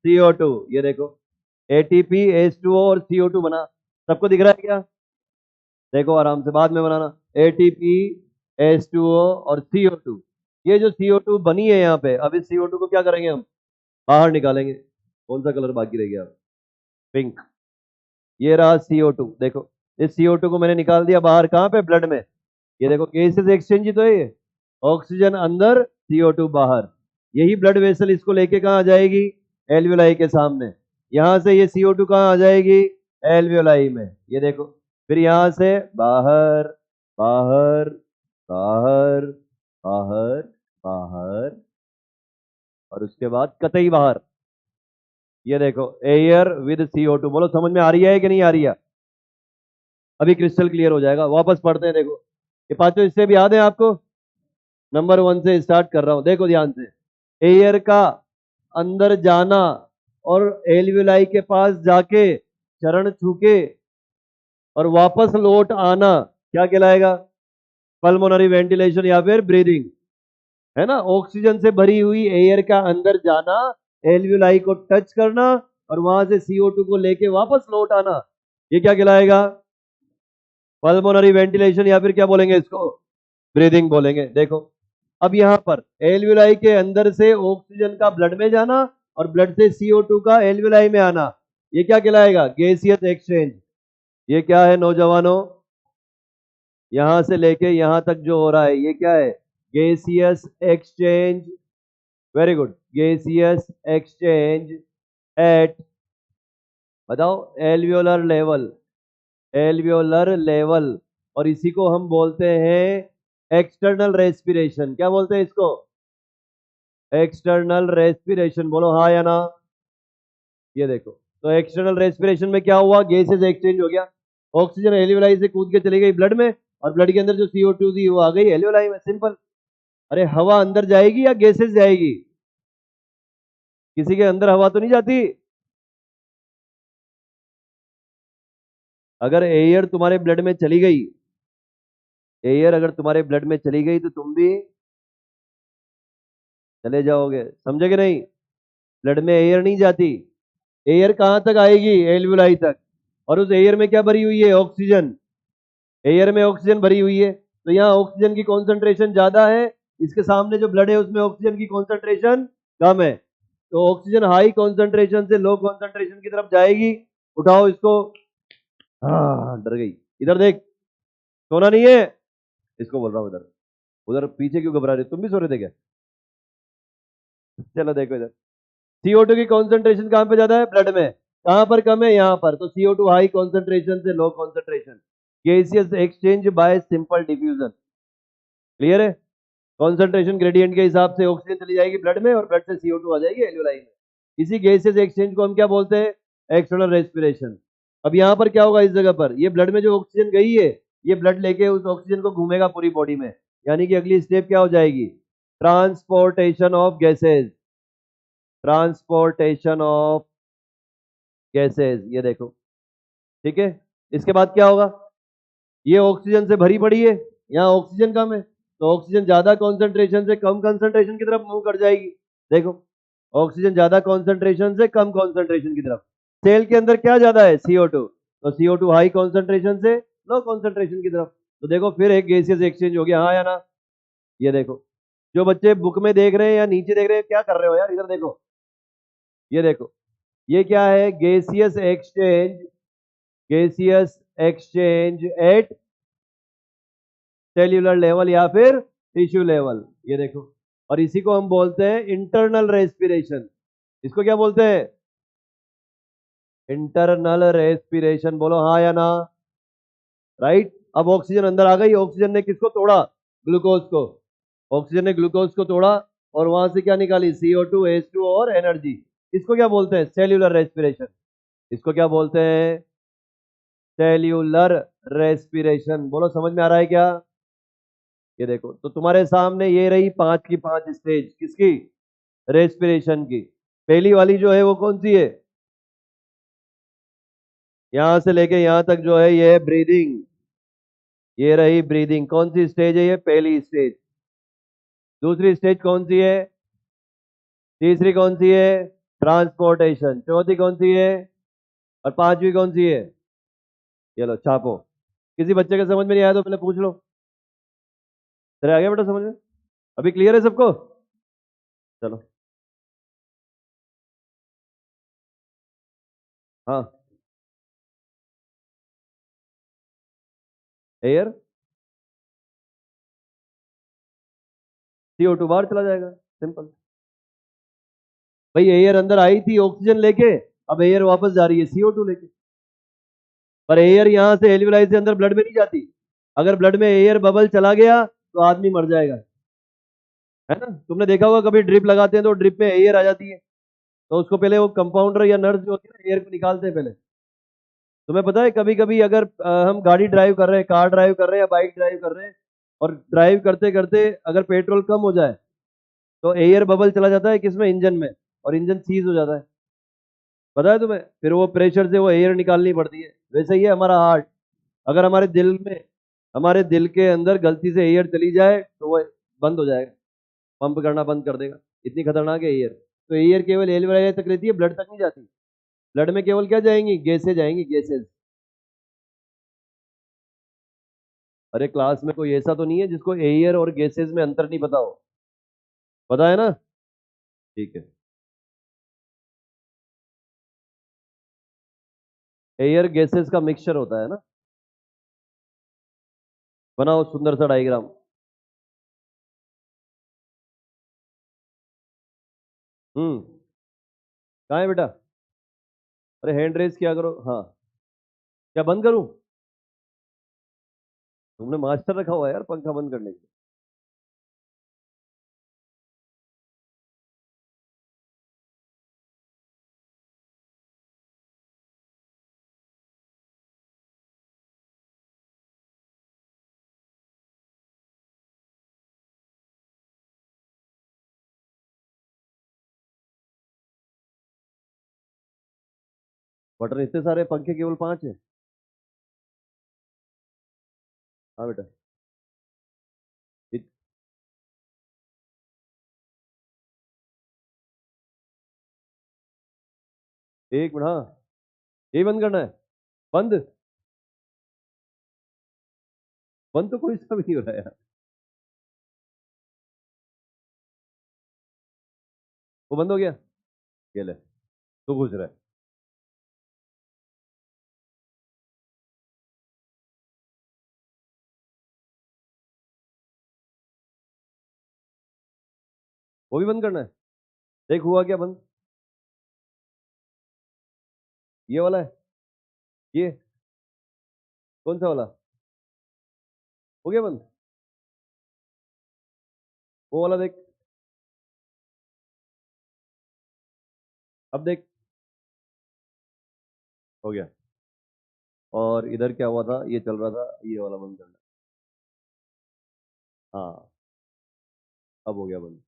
CO2। ये देखो, एटीपी, H2O और CO2 बना। सबको दिख रहा है क्या? देखो आराम से, बाद में बनाना। एटीपी, H2O और CO2। ये जो CO2 बनी है यहाँ पे, अब इस CO2 को क्या करेंगे हम? बाहर निकालेंगे। कौन सा कलर बाकी रह गया? पिंक। ये रहा CO2। देखो, इस CO2 को मैंने निकाल दिया बाहर, कहाँ पे? ब्लड में। ये देखो केसेस एक्सचेंज ही तो है ये। ऑक्सीजन अंदर, CO2 बाहर। यही ब्लड वेसल इसको लेके कहाँ आ जाएगी? एल्वियोलाई के सामने। यहां से ये CO2 कहाँ आ जाएगी? एल्वियोलाई में। ये देखो, फिर यहां से बाहर, बाहर, बाहर, बाहर, बाहर, और उसके बाद कतई बाहर। ये देखो, एयर विद CO2। बोलो समझ में आ रही है कि नहीं आ रही है? अभी क्रिस्टल क्लियर हो जाएगा। वापस पढ़ते हैं, देखो ये पांचों स्टेप याद है आपको? नंबर 1 से स्टार्ट कर रहा हूं, देखो ध्यान से। एयर का अंदर जाना और एल्वियोलाई के पास जाके चरण छू के और वापस लौट आना क्या कहलाएगा? पल्मोनरी वेंटिलेशन या फिर ब्रीदिंग, है ना। ऑक्सीजन से भरी हुई एयर का अंदर जाना, एल्वियोलाई को टच करना और वहां से CO2 को लेके वापस लौट आना, ये क्या कहलाएगा? पल्मोनरी वेंटिलेशन या फिर क्या बोलेंगे इसको? ब्रीदिंग बोलेंगे। देखो अब यहां पर एल्वियोलाई के अंदर से ऑक्सीजन का ब्लड में जाना और ब्लड से CO2 का एल्वियोलाई में आना, ये क्या कहलाएगा? Gaseous exchange. ये क्या है नौजवानों? यहां से लेके यहां तक जो हो रहा है ये क्या है? Gaseous exchange. Very good, gaseous exchange at, बताओ, एल्वियोलर लेवल, एल्वियोलर लेवल। और इसी को हम बोलते हैं एक्सटर्नल रेस्पिरेशन। क्या बोलते हैं इसको? External respiration. बोलो हाँ या ना। ये देखो, तो एक्सटर्नल रेस्पिरेशन में क्या हुआ? गैसेस एक्सचेंज हो गया। ऑक्सीजन एल्वियोलाई से कूद के चली गई ब्लड में और ब्लड के अंदर जो CO2 थी वो आ गई एल्वियोलाई में। सिंपल। अरे हवा अंदर जाएगी या गैसेस जाएगी? किसी के अंदर हवा तो नहीं जाती। अगर एयर तुम्हारे ब्लड में चली गई, एयर अगर तुम्हारे ब्लड में चली गई तो तुम भी चले जाओगे, समझे कि नहीं? ब्लड में एयर नहीं जाती। एयर कहां तक आएगी? एल्वियोलाई तक। और उस एयर में क्या भरी हुई है? ऑक्सीजन। एयर में ऑक्सीजन भरी हुई है, तो यहाँ ऑक्सीजन की कॉन्सेंट्रेशन ज्यादा है, इसके सामने जो ब्लड है उसमें ऑक्सीजन की कॉन्सेंट्रेशन कम है। तो ऑक्सीजन हाई कॉन्सेंट्रेशन से लो कॉन्सेंट्रेशन की तरफ जाएगी। उठाओ इसको। हाँ, डर गई। इधर देख, सोना नहीं है इसको बोल रहा हूँ। उधर उधर पीछे क्यों घबरा रहे? तुम भी सो रहे थे क्या? चलो देखो इधर, CO2 की कॉन्सेंट्रेशन कहां पे ज्यादा है? ब्लड में। कहां पर कम है? यहां पर। तो CO2 हाई कॉन्सेंट्रेशन से low concentration, gaseous exchange bye simple diffusion. Clear है? कॉन्सेंट्रेशन ग्रेडियंट के हिसाब से ऑक्सीजन चली जाएगी ब्लड में और ब्लड से CO2 आ जाएगी एल्वियोलाई में। इसी गैसेस एक्सचेंज को हम क्या बोलते हैं? External respiration. अब यहां पर क्या होगा? इस जगह पर ये ब्लड में जो ऑक्सीजन गई है, ये ब्लड लेके उस ऑक्सीजन को घूमेगा पूरी बॉडी में, यानी कि अगली स्टेप क्या हो जाएगी? Transportation of gases, transportation of gases. ये देखो, ठीक है। इसके बाद क्या होगा? ये ऑक्सीजन से भरी पड़ी है, यहाँ ऑक्सीजन कम है, तो ऑक्सीजन ज्यादा कॉन्सेंट्रेशन से कम कॉन्सेंट्रेशन की तरफ मूव कर जाएगी। देखो, ऑक्सीजन ज्यादा कॉन्सेंट्रेशन से कम कॉन्सेंट्रेशन की तरफ। सेल के अंदर क्या ज्यादा है? CO2, तो CO2 हाई कॉन्सेंट्रेशन से लो कॉन्सेंट्रेशन की तरफ। तो देखो फिर एक गैसियस एक्सचेंज हो गया, हाँ या ना? ये देखो, जो बच्चे बुक में देख रहे हैं या नीचे देख रहे हैं, क्या कर रहे हो यार? इधर देखो, ये देखो, ये क्या है? Gaseous exchange, gaseous exchange at cellular level या फिर टिश्यू लेवल। ये देखो, और इसी को हम बोलते हैं इंटरनल रेस्पिरेशन। इसको क्या बोलते हैं? Internal respiration. बोलो हाँ या ना। राइट। अब ऑक्सीजन अंदर आ गई, ऑक्सीजन ने किसको तोड़ा? ग्लूकोज को। ऑक्सीजन ने ग्लूकोज को तोड़ा और वहां से क्या निकाली? CO2, H2 और एनर्जी। इसको क्या बोलते हैं? Cellular respiration. इसको क्या बोलते हैं? Cellular respiration. बोलो समझ में आ रहा है क्या? ये देखो, तो तुम्हारे सामने ये रही 5 की 5 स्टेज, किसकी? रेस्पिरेशन की। पहली वाली जो है वो कौन सी है? यहां से लेके यहां तक जो है ये है ब्रीदिंग। ये रही ब्रीदिंग। कौन सी स्टेज है? ये पहली स्टेज। दूसरी स्टेज कौन सी है? तीसरी कौन सी है? ट्रांसपोर्टेशन। चौथी कौन सी है? और पांचवी कौन सी है? ये लो छापो। किसी बच्चे के समझ में नहीं आया तो पहले पूछ लो। चले आ गया बेटा समझ में? अभी क्लियर है सबको? चलो। हाँ, एयर, CO2 बाहर चला जाएगा। सिंपल। भाई एयर अंदर आई थी ऑक्सीजन लेके, अब एयर वापस जा रही है CO2 लेके। पर एयर यहां से एल्वियोलाई से अंदर ब्लड में नहीं जाती। अगर ब्लड में एयर बबल चला गया तो आदमी मर जाएगा, है ना। तुमने देखा होगा कभी ड्रिप लगाते हैं तो ड्रिप में एयर आ जाती है, तो उसको पहले वो कंपाउंडर या नर्स जो होती है ना, एयर को निकालते हैं पहले। तुम्हें पता है कभी कभी अगर हम गाड़ी ड्राइव कर रहे हैं, कार ड्राइव कर रहे हैं या बाइक ड्राइव कर रहे हैं, और ड्राइव करते करते अगर पेट्रोल कम हो जाए तो एयर बबल चला जाता है किसमें? इंजन में, और इंजन सीज हो जाता है। पता है तुम्हें? फिर वो प्रेशर से वो एयर निकालनी पड़ती है। वैसे ही है हमारा हार्ट। अगर हमारे दिल के अंदर गलती से एयर चली जाए तो वो बंद हो जाएगा, पंप करना बंद कर देगा। इतनी खतरनाक है एयर। तो एयर केवल एल्वियोलाई तक रहती है, ब्लड तक नहीं जाती। ब्लड में केवल क्या जाएंगी, गैसेज जाएंगी, गैसेज। अरे क्लास में कोई ऐसा तो नहीं है जिसको एयर और गैसेज में अंतर नहीं पता हो? पता है ना? ठीक है। एयर गैसेज का मिक्सचर होता है ना। बनाओ सुंदर सा डायग्राम। कहाँ है बेटा? अरे हैंड रेस किया करो। हाँ। क्या बंद करूं? तुमने मास्टर रखा हुआ है यार पंखा बंद करने के लिए। बटन इतने सारे, पंखे केवल 5 है। हाँ बेटा। इत- एक मिनट, हाँ। यही बंद करना है। बंद। बंद तो कोई सा भी नहीं हो रहा है यार। वो बंद हो गया। ये ले, तू खुश रहा है। वो भी बंद करना है। देख हुआ क्या बंद? ये वाला है। ये कौन सा वाला? हो गया बंद। वो वाला देख। अब देख। हो गया। और इधर क्या हुआ था, ये चल रहा था, ये वाला बंद करना। हाँ। अब हो गया बंद।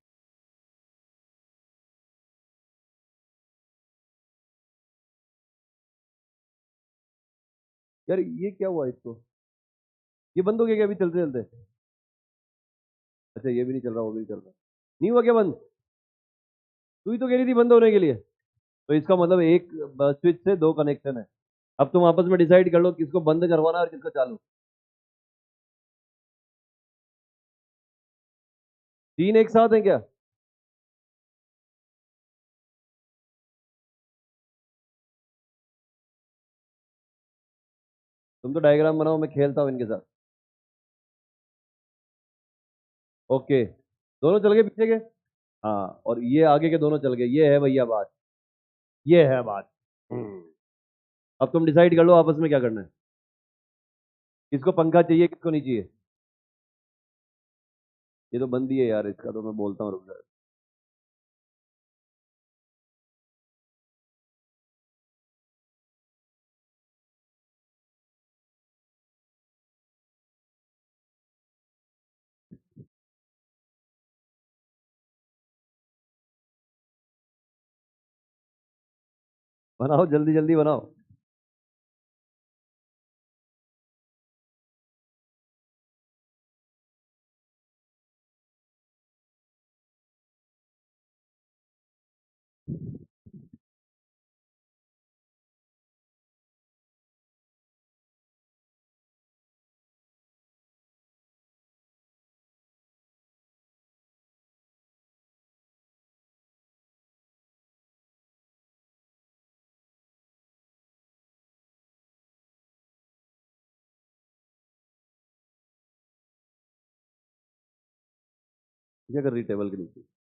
यार ये क्या हुआ इसको? ये बंद हो गया क्या अभी चलते चलते? अच्छा, ये भी नहीं चल रहा, वो भी नहीं चल रहा। नहीं हुआ क्या बंद? तू ही तो कह रही थी बंद होने के लिए। तो इसका मतलब एक स्विच से दो कनेक्शन है। अब तुम आपस में डिसाइड कर लो किसको बंद करवाना है और किसको चालू। तीन एक साथ है क्या? तुम तो डायग्राम बनाओ, मैं खेलता हूँ इनके साथ। ओके। दोनों चल गए पीछे के। हाँ, और ये आगे के दोनों चल गए, ये है भैया बात। ये है बात। हम्म। अब तुम डिसाइड कर लो आपस में क्या करना है। किसको पंखा चाहिए, किसको नहीं चाहिए। ये तो बंद ही है यार, इसका तो मैं बोलता हूँ, रुक जा। बनाओ जल्दी जल्दी बनाओ। क्या कर रही टेबल के नीचे?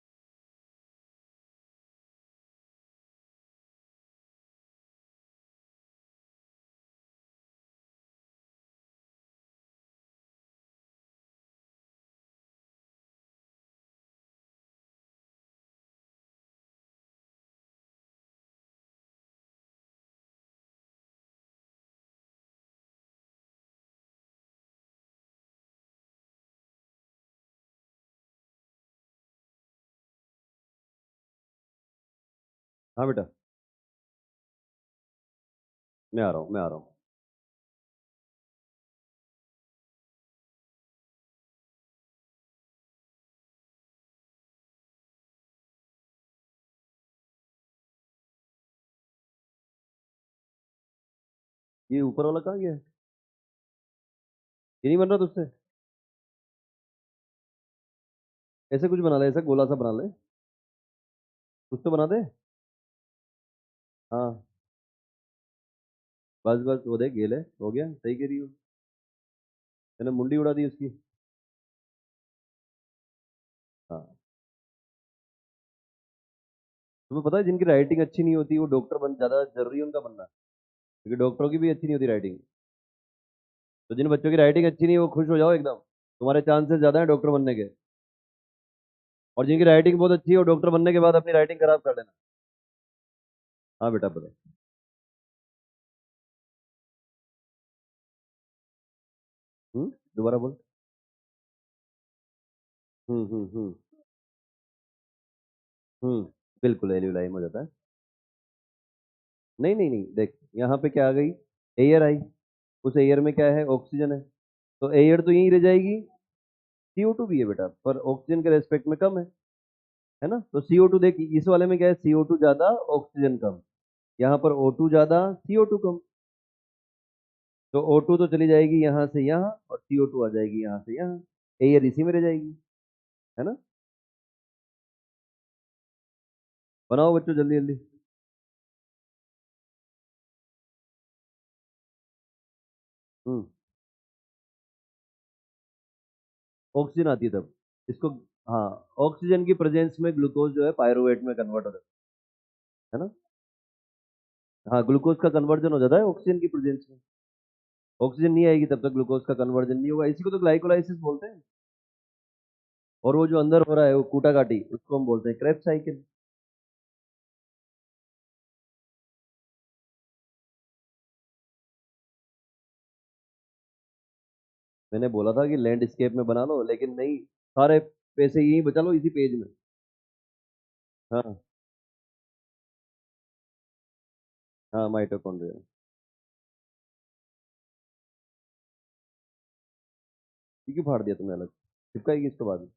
हाँ बेटा। मैं आ रहा हूँ, मैं आ रहा हूँ। ये ऊपर वाला कहाँ गया? ये नहीं बन रहा तुझसे? ऐसे कुछ बना ले, ऐसा गोला सा बना ले। कुछ तो बना दे। हाँ, बस बस वो देख, गेल है, हो गया, सही कह रही हो। मैंने मुंडी उड़ा दी उसकी। हाँ। तुम्हें पता है जिनकी राइटिंग अच्छी नहीं होती वो डॉक्टर बन, ज्यादा जरूरी है उनका बनना, क्योंकि डॉक्टरों की भी अच्छी नहीं होती राइटिंग। तो जिन बच्चों की राइटिंग अच्छी नहीं है वो खुश हो जाओ एकदम, तुम्हारे चांसेस ज्यादा है डॉक्टर बनने के। और जिनकी राइटिंग बहुत अच्छी है वो डॉक्टर बनने के बाद अपनी राइटिंग खराब कर लेना। हाँ बेटा पता। दोबारा बोल। हम्म। हम्म। बिल्कुल एल्यूलाइम हो जाता है। नहीं नहीं नहीं, देख यहाँ पे क्या आ गई, एयर आई। उस एयर में क्या है, ऑक्सीजन है। तो एयर तो यहीं रह जाएगी। CO2 भी है बेटा, पर ऑक्सीजन के रेस्पेक्ट में कम है ना। तो CO2 देख, इस वाले में क्या है, CO2 ज्यादा, ऑक्सीजन कम। यहाँ पर O2 ज्यादा, CO2 कम। तो O2 तो चली जाएगी यहाँ से यहाँ, और CO2 आ जाएगी यहाँ से यहाँ। एयर इसी में रह जाएगी, है ना। बनाओ बच्चों जल्दी जल्दी। हम्म। ऑक्सीजन आती है तब इसको। हाँ, ऑक्सीजन की प्रेजेंस में ग्लूकोज जो है पायरुवेट में कन्वर्ट हो जाता है ना। हाँ, ग्लूकोज का कन्वर्जन हो जाता है ऑक्सीजन की प्रेजेंस में। ऑक्सीजन नहीं आएगी तब तक ग्लूकोज का कन्वर्जन नहीं होगा, इसी को तो ग्लाइकोलाइसिस बोलते हैं। और वो जो अंदर हो रहा है वो कूटा काटी, उसको हम बोलते हैं क्रेब्स साइकिल। मैंने बोला था कि लैंडस्केप में बना लो, लेकिन नहीं, सारे पैसे यही बचा लो इसी पेज में। हाँ। हाँ, माइटोकॉन्ड्रिया। ये क्यों फाड़ दिया तुमने अलग? चिपकाएगी इसके बाद?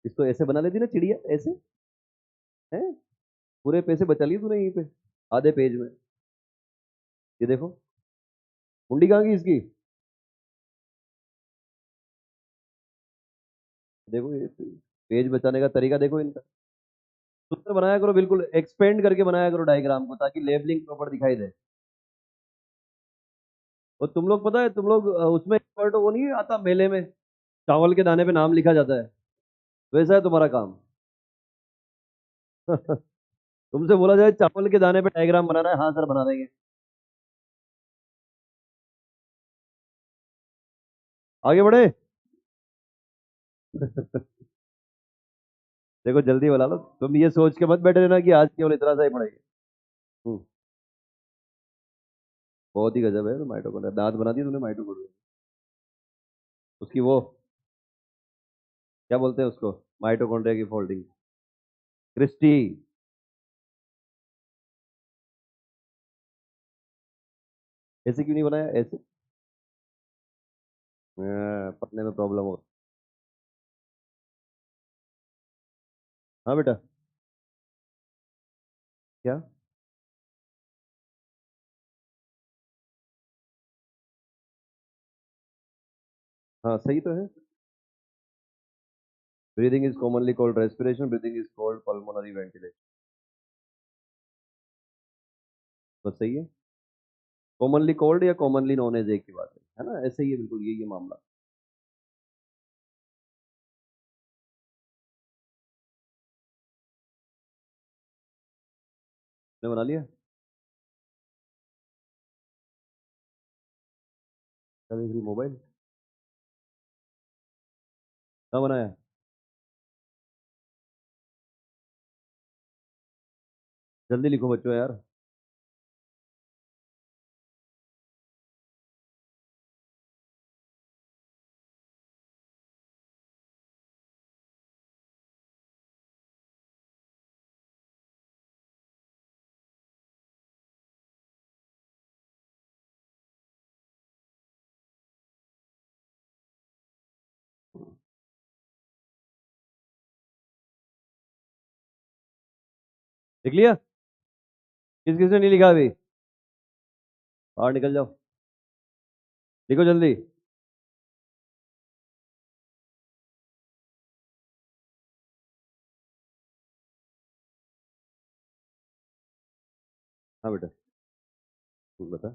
इसको ऐसे बना लेती ना चिड़िया, ऐसे है। पूरे पैसे बचा लिए तूने यहीं पे, आधे पेज में। ये देखो, मुंडी कहाँ गई इसकी? देखो ये पेज बचाने का तरीका देखो इनका। सुंदर बनाया करो, बिल्कुल एक्सपेंड करके बनाया करो डायग्राम को, ताकि लेबलिंग प्रॉपर दिखाई दे। और तुम लोग पता है, तुम लोग उसमें एक्सपर्ट हो, वो नहीं आता मेले में, चावल के दाने पे नाम लिखा जाता है, वैसा है तुम्हारा काम। तुमसे बोला जाए चावल के दाने पे डायग्राम बनाना है, हाँ सर बना देंगे। आगे बढ़े। देखो जल्दी बना लो, तुम ये सोच के मत बैठे रहना कि आज केवल इतना सा ही पढ़ेंगे। हम्म। बहुत ही गजब है माइटोकॉन्ड्रिया, दांत बना दिए तूने माइटोकॉन्ड्रिया। उसकी वो क्या बोलते हैं उसको, माइटोकॉन्ड्रिया की फोल्डिंग, क्रिस्टी। ऐसे क्यों नहीं बनाया ऐसे? पढ़ने में प्रॉब्लम हो। हाँ बेटा। क्या? हाँ सही तो है। Breathing is commonly called respiration, breathing is called pulmonary ventilation. बस सही है। कॉमनली कॉल्ड या कॉमनली नोन एज एक की बात है ना, ऐसे ही है बिल्कुल, यही है मामला। ने बना लिया? क्या देख रही मोबाइल? क्या बनाया? जल्दी लिखो बच्चों यार। लिख लिया? किस किसने नहीं लिखा अभी? बाहर निकल जाओ, लिखो जल्दी। हाँ बेटा, तू बता।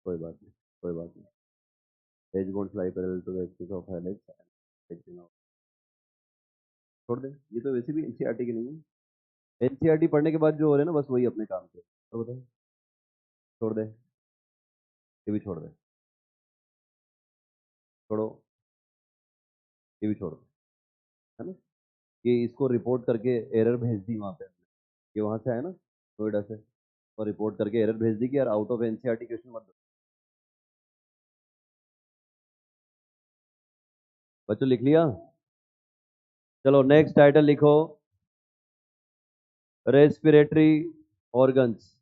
कोई बात नहीं, कोई बात नहीं। Edge won't fly parallel to the axis of helix. छोड़ दे, ये तो वैसे भी एनसीईआरटी की नहीं है। एनसीईआरटी पढ़ने के बाद जो हो रहा है ना, बस वही अपने काम के तो बताए। छोड़ दे, ये भी छोड़ दे, छोड़ो, ये भी छोड़ दे, है ना। ये इसको रिपोर्ट करके एरर भेज दी वहां पे, ये वहां से आया ना नोएडा से, और रिपोर्ट करके एरर भेज दी कि यार आउट ऑफ एनसीईआरटी क्वेश्चन मत दो। बच्चों लिख लिया? चलो नेक्स्ट टाइटल लिखो, रेस्पिरेटरी ऑर्गन्स।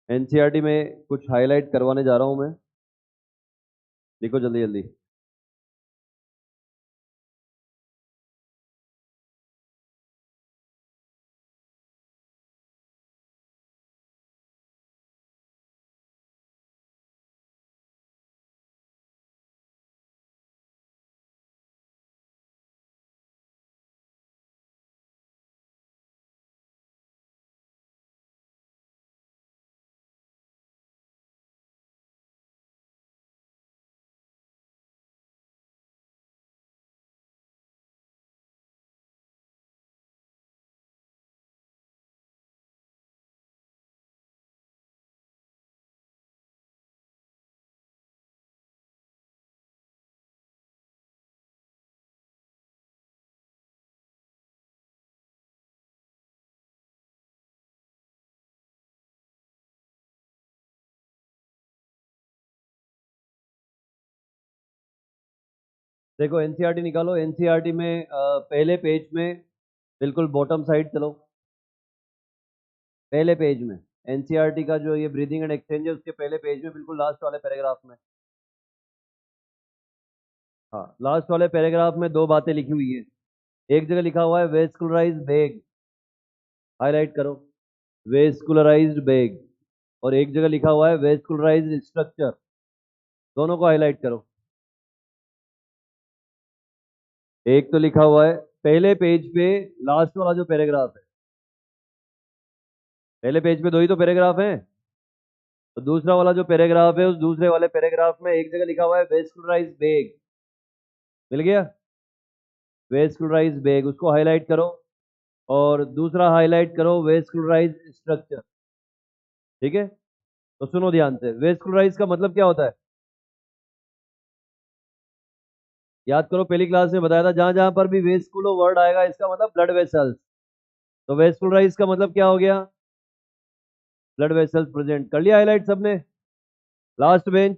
एनसीईआरटी में कुछ हाईलाइट करवाने जा रहा हूं मैं, लिखो जल्दी जल्दी। देखो एनसीईआरटी निकालो, एनसीईआरटी में पहले पेज में बिल्कुल बॉटम साइड चलो, पहले पेज में एनसीईआरटी का जो ये ब्रीदिंग एंड एक्सचेंज है, उसके पहले पेज में बिल्कुल लास्ट वाले पैराग्राफ में। हाँ, लास्ट वाले पैराग्राफ में दो बातें लिखी हुई है। एक जगह लिखा हुआ है वेस्कुलराइज बेग, हाईलाइट करो, वेस्कुलराइज्ड बेग। और एक जगह लिखा हुआ है वेस्कुलराइज्ड स्ट्रक्चर, दोनों को हाईलाइट करो। एक तो लिखा हुआ है पहले पेज पे, लास्ट वाला जो पैराग्राफ है, पहले पेज पे दो ही तो पैराग्राफ हैं, तो दूसरा वाला जो पैराग्राफ है, उस दूसरे वाले पैराग्राफ में एक जगह लिखा हुआ है वेस्कुलराइज बेग, मिल गया? वेस्कुलराइज बेग, उसको हाईलाइट करो। और दूसरा हाईलाइट करो वेस्कुलराइज स्ट्रक्चर, ठीक है? तो सुनो ध्यान से, वेस्कुलराइज का मतलब क्या होता है? याद करो, पहली क्लास में बताया था, जहां जहां पर भी वेस्कुलो वर्ड आएगा इसका मतलब ब्लड वेसल्स। तो वेस्कुलराइज का मतलब क्या हो गया? Blood vessels present. कर लिया हाईलाइट सबने? लास्ट बेंच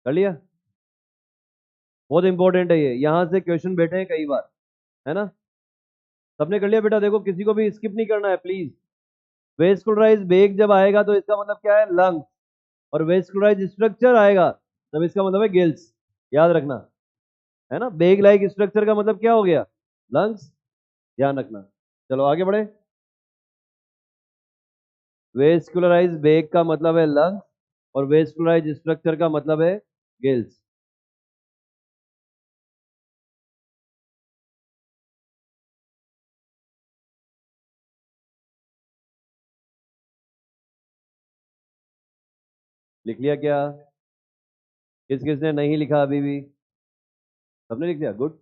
कर लिया? बहुत इंपॉर्टेंट है ये, यहां से क्वेश्चन बैठे हैं कई बार, है ना। सबने कर लिया बेटा? देखो किसी को भी स्किप नहीं करना है प्लीज। वेस्कुलराइज बेग जब आएगा तो इसका मतलब क्या है? लंग्स। और वेस्कुलराइज स्ट्रक्चर आएगा तब इसका मतलब है गिल्स, याद रखना, है ना। बेग लाइक स्ट्रक्चर का मतलब क्या हो गया? लंग्स, ध्यान रखना। चलो आगे बढ़े। वेस्कुलराइज बेग का मतलब है लंग्स, और वेस्कुलराइज स्ट्रक्चर का मतलब है गिल्स। लिख लिया क्या? किस किसने नहीं लिखा अभी भी? सबने लिख दिया, गुड।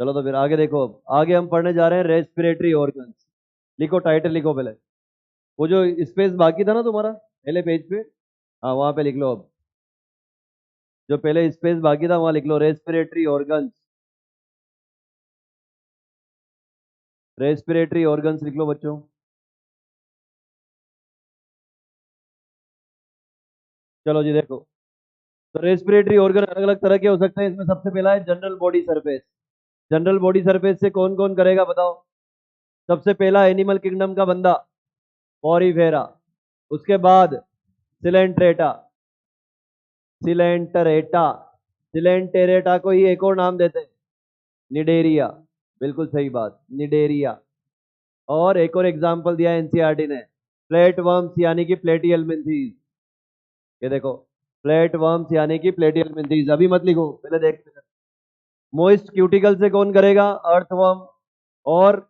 चलो तो फिर आगे देखो, आगे हम पढ़ने जा रहे हैं रेस्पिरेटरी ऑर्गन्स। लिखो, टाइटल लिखो पहले। वो जो स्पेस बाकी था ना तुम्हारा पहले पेज पे, हाँ वहां पे लिख लो अब। जो पहले स्पेस बाकी था वहां लिख लो रेस्पिरेटरी ऑर्गन्स। रेस्पिरेटरी ऑर्गन्स लिख लो बच्चों। चलो जी देखो, तो रेस्पिरेटरी ऑर्गन अलग अलग तरह के हो सकते हैं। इसमें सबसे पहला है general body surface. General body surface से कौन कौन करेगा बताओ? सबसे पहला एनिमल किंगडम का बंदा, पॉरीफेरा, उसके बाद सिलेंट्रेटा, सिलेंटरेटा, सिलेंटेरेटा को ही एक और नाम देते हैं निडेरिया, बिल्कुल सही बात, निडेरिया। और एक और एग्जांपल दिया एनसीईआरटी ने, प्लेट वर्म्स यानी कि प्लेटियलमिंथीज, ये देखो प्लेट वर्म्स यानी कि प्लेटियलमिंथीज, अभी मत लिखो पहले देख। मोइस्ट क्यूटिकल से कौन करेगा, अर्थवर्म, और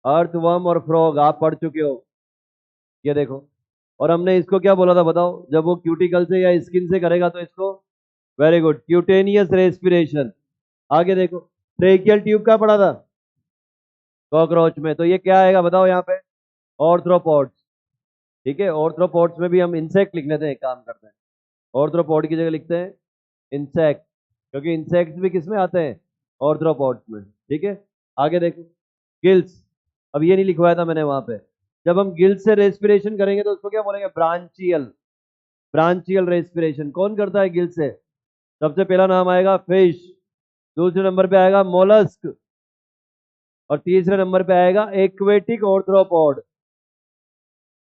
अर्थवर्म और फ्रॉग आप पढ़ चुके हो, ये देखो। और हमने इसको क्या बोला था बताओ, जब वो क्यूटिकल से या स्किन से करेगा तो इसको, वेरी गुड, क्यूटेनियस रेस्पिरेशन। आगे देखो, ट्रेकियल ट्यूब का पढ़ा था कॉकरोच में, तो ये क्या आएगा बताओ यहाँ पे, ऑर्थ्रोपॉड्स। ठीक है, ऑर्थ्रोपॉड्स में भी हम इंसेक्ट लिख लेते हैं, एक काम करते हैं ऑर्थ्रोपॉड की जगह लिखते हैं इंसेक्ट, क्योंकि इंसेक्ट्स भी किस में आते हैं, ऑर्थ्रोपॉड्स में। ठीक है, आगे देखो, गिल्स, अब ये नहीं लिखवाया था मैंने वहां पे, जब हम गिल्स से रेस्पिरेशन करेंगे तो उसको क्या बोलेंगे, ब्रांचियल, ब्रांचियल रेस्पिरेशन। कौन करता है गिल्स से, सबसे पहला नाम आएगा फिश, दूसरे नंबर पे आएगा मोलस्क, और तीसरे नंबर पे आएगा एक्वेटिक ऑर्थ्रोपॉड,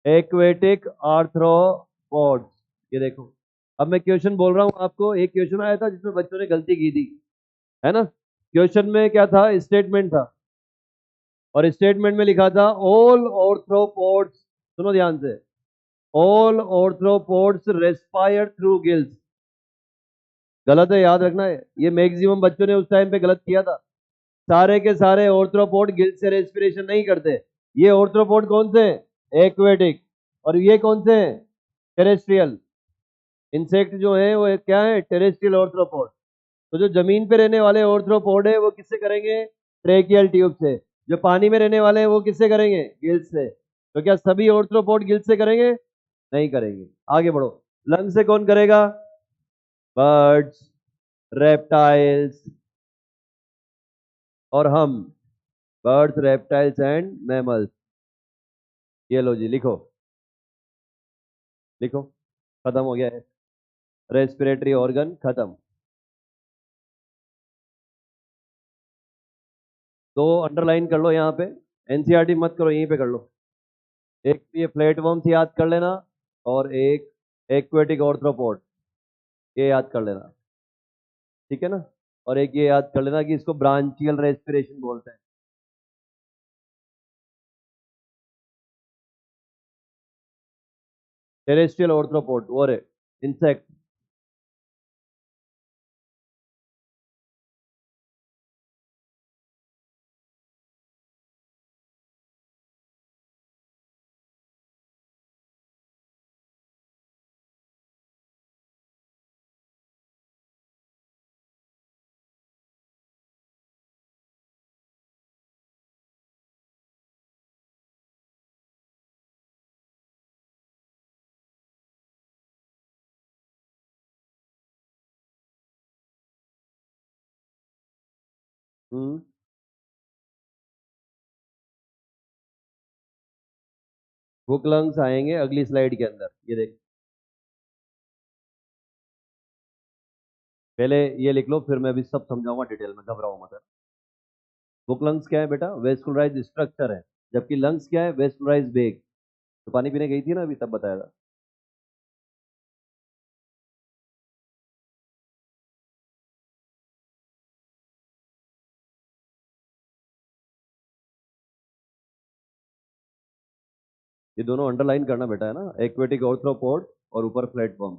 एक्वेटिक आर्थ्रोपॉड। ये देखो, अब मैं क्वेश्चन बोल रहा हूं आपको, एक क्वेश्चन आया था जिसमें बच्चों ने गलती की थी, है ना। क्वेश्चन में क्या था, स्टेटमेंट था, और स्टेटमेंट में लिखा था ऑल ऑर्थ्रोपोड्स, सुनो ध्यान से, all arthropods respire through gills. गलत है, याद रखना है, ये मैक्सिमम बच्चों ने उस टाइम पे गलत किया था। सारे के सारे ऑर्थ्रोपोड गिल्स से रेस्पिरेशन नहीं करते। ये ऑर्थ्रोपोड कौन से, एक्वेटिक, और ये कौन से, टेरेस्ट्रियल। इंसेक्ट जो है वो क्या है, टेरेस्ट्रियल ऑर्थ्रोपोड। तो जो जमीन पे रहने वाले ऑर्थ्रोपोड है वो किससे करेंगे, ट्रेकियल ट्यूब से। जो पानी में रहने वाले हैं वो किससे करेंगे, गिल्स से। तो क्या सभी ऑर्थ्रोपोड गिल्स से करेंगे, नहीं करेंगे। आगे बढ़ो, लंग से कौन करेगा, बर्ड्स, रेप्टाइल्स, और हम, बर्ड्स, रेप्टाइल्स एंड मैमल्स। ये लो जी, लिखो लिखो, खत्म हो गया है, रेस्पिरेटरी ऑर्गन खत्म। तो अंडरलाइन कर लो यहाँ पे, एनसीईआरटी मत करो, यहीं पे कर लो। एक ये प्लेटफॉर्म्स याद कर लेना, और एक एक्वेटिक ऑर्थ्रोपोड, ये याद कर लेना, ठीक है ना। और एक ये याद कर लेना कि इसको ब्रांचियल रेस्पिरेशन बोलते हैं। टेरेस्ट्रियल ऑर्थ्रोपोड और इंसेक्ट। हम्म, हुक लंग्स आएंगे अगली स्लाइड के अंदर, ये देख, पहले ये लिख लो, फिर मैं भी सब समझाऊंगा डिटेल में, घबराओ मत। हुक लंग्स क्या है बेटा, वेस्कुलराइज स्ट्रक्चर है, जबकि लंग्स क्या है, वेस्कुलराइज बेग। तो पानी पीने गई थी ना अभी, तब बताया था। ये दोनों अंडरलाइन करना बेटा, है ना, एक्वेटिक ऑर्थ्रोपोड और ऊपर प्लेटफॉर्म।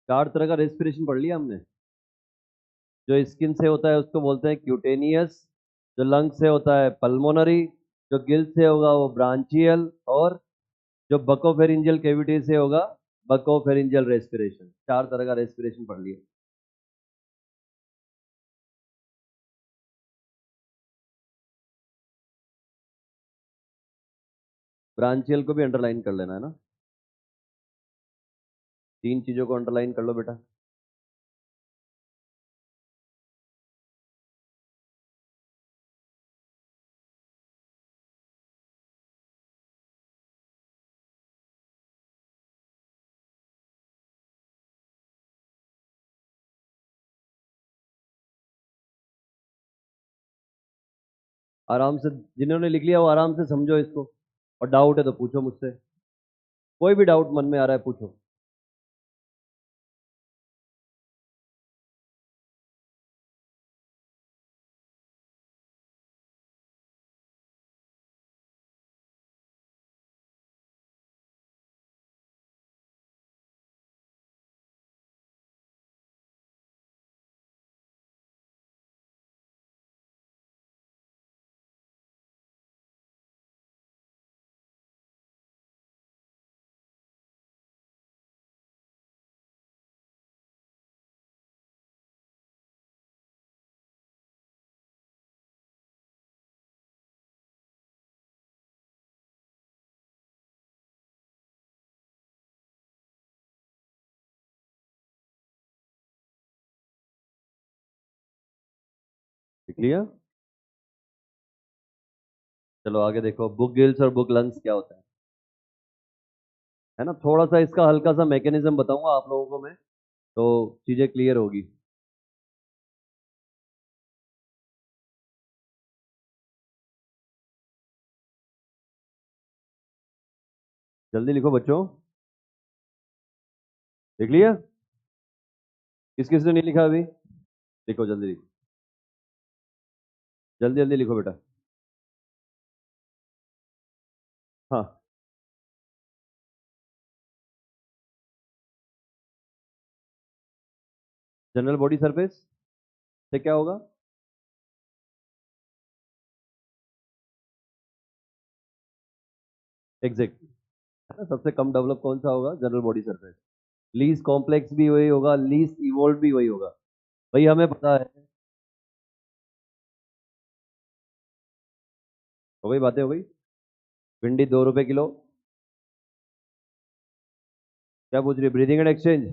चार तरह का रेस्पिरेशन पढ़ लिया हमने। जो स्किन से होता है उसको बोलते हैं क्यूटेनियस, जो लंग से होता है पल्मोनरी, जो गिल से होगा वो ब्रांचियल, और जो बकोफेरिंजियल कैविटी से होगा बकोफेरिंजियल रेस्पिरेशन। चार तरह का रेस्पिरेशन पढ़ लिया। ब्रांचियल को भी अंडरलाइन कर लेना है ना, 3 चीजों को अंडरलाइन कर लो बेटा। आराम से, जिन्होंने लिख लिया वो आराम से समझो इसको, और डाउट है तो पूछो मुझसे, कोई भी डाउट मन में आ रहा है पूछो। लिख लिया? चलो आगे देखो, बुक गिल्स और बुक लंग्स क्या होता है ना, थोड़ा सा इसका हल्का सा मैकेनिज्म बताऊंगा आप लोगों को मैं, तो चीजें क्लियर होगी। जल्दी लिखो बच्चों, लिख लिया? किस किस ने नहीं लिखा अभी? लिखो जल्दी, लिखो जल्दी जल्दी लिखो बेटा। हाँ, जनरल बॉडी सरफेस से क्या होगा? एग्जैक्ट है ना, सबसे कम डेवलप कौन सा होगा? General body surface. Least complex भी वही होगा, लीस्ट इवोल्व भी वही होगा, भाई हमें पता है। हो गई बातें, हो गई। भिंडी 2 रुपए किलो। क्या पूछ रही है? Breathing and exchange?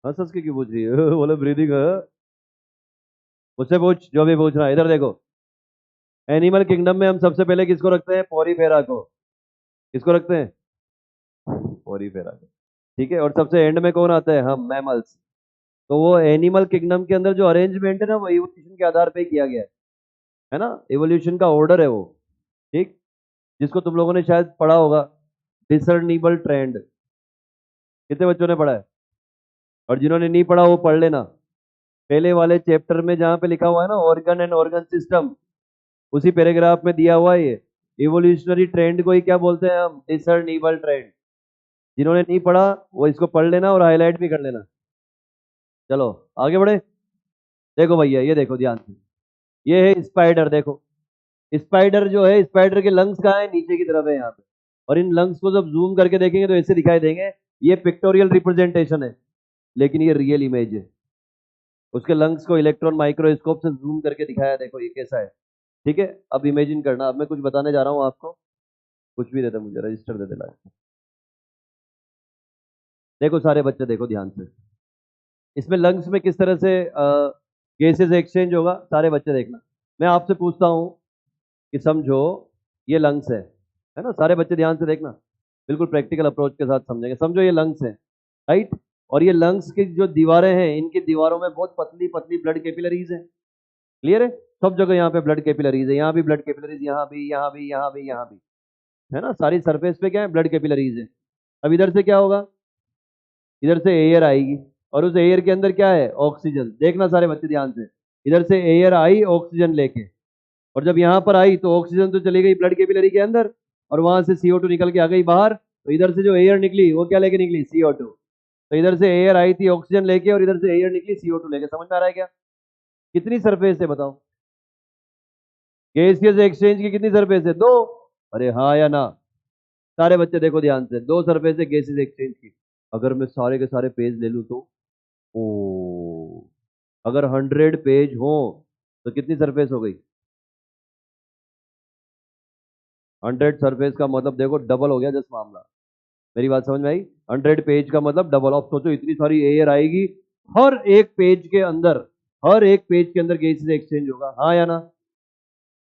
हाँ, सच के क्यों पूछ रही है? बोले ब्रीदिंग है। मुझसे पूछ जो भी पूछना है। इधर देखो, एनिमल किंगडम में हम सबसे पहले किसको रखते हैं? पोरीफेरा को। किसको रखते हैं? पोरीफेरा को। ठीक है, और सबसे एंड में कौन आता है? हम मैमल्स। तो वो एनिमल किंगडम के अंदर जो अरेंजमेंट है ना, वो इवोल्यूशन के आधार पे ही किया गया है ना, इवोल्यूशन का ऑर्डर है वो। ठीक, जिसको तुम लोगों ने शायद पढ़ा होगा, डिसर्निबल ट्रेंड। कितने बच्चों ने पढ़ा है? और जिन्होंने नहीं पढ़ा वो पढ़ लेना, पहले वाले चैप्टर में जहां पे लिखा हुआ है ना ऑर्गन एंड ऑर्गन सिस्टम, उसी पैराग्राफ में दिया हुआ है ये। इवोल्यूशनरी ट्रेंड को ही क्या बोलते हैं हम? Discernible trend. जिन्होंने नहीं पढ़ा वो इसको पढ़ लेना और हाईलाइट भी कर लेना। चलो आगे बढ़े। देखो भैया, ये देखो ध्यान से, ये है स्पाइडर। देखो, स्पाइडर जो है, स्पाइडर के लंग्स कहाँ है? नीचे की तरफ है यहाँ पे। और इन लंग्स को जब जूम करके देखेंगे तो ऐसे दिखाई देंगे। ये पिक्टोरियल रिप्रेजेंटेशन है, लेकिन ये रियल इमेज है। उसके लंग्स को इलेक्ट्रॉन माइक्रोस्कोप से जूम करके दिखाया, देखो ये कैसा है। ठीक है, अब इमेजिन करना, अब मैं कुछ बताने जा रहा हूँ आपको। कुछ भी देता मुझे, रजिस्टर दे देना। देखो सारे बच्चे देखो ध्यान से, इसमें लंग्स में किस तरह से गैसेस एक्सचेंज होगा, सारे बच्चे देखना। मैं आपसे पूछता हूँ कि समझो, ये लंग्स है ना, सारे बच्चे ध्यान से देखना, बिल्कुल प्रैक्टिकल अप्रोच के साथ समझेंगे। समझो ये लंग्स है, राइट? और ये लंग्स की जो दीवारें हैं, इनकी दीवारों में बहुत पतली पतली ब्लड कैपिलरीज है। क्लियर है? सब जगह यहाँ पे ब्लड कैपिलरीज है, यहाँ भी ब्लड कैपिलरीज, यहाँ भी, यहाँ भी, यहाँ भी, यहाँ भी, है ना, सारी सरफेस पे क्या है? ब्लड कैपिलरीज है। अब इधर से क्या होगा? इधर से एयर आएगी, और उस एयर के अंदर क्या है? ऑक्सीजन। देखना सारे बच्चे ध्यान से, इधर से एयर आई ऑक्सीजन लेके, और जब यहाँ पर आई तो ऑक्सीजन तो चली गई ब्लड कैपिलरी के अंदर, और वहां से CO2 निकल के आ गई बाहर। तो इधर से जो एयर निकली वो क्या लेके निकली? CO2। तो इधर से एयर आई थी ऑक्सीजन लेके, और इधर से एयर निकली CO2 लेके। समझ में आ रहा है क्या? कितनी सरफेस है बताओ? गैसियस एक्सचेंज की कितनी सरफेस है? 2। अरे हाँ या ना? सारे बच्चे देखो ध्यान से, 2 सरफेस है गैसियस एक्सचेंज की। अगर मैं सारे के सारे पेज ले लूं तो, ओ, अगर 100 पेज हो तो कितनी सरफेस हो गई? 100 सरफेस का मतलब देखो डबल हो गया जस्ट मामला। मेरी बात समझ में आई? 100 पेज का मतलब डबल। अब सोचो इतनी सारी एयर आएगी, हर एक पेज के अंदर, हर एक पेज के अंदर गैसेस एक्सचेंज होगा, हाँ या ना?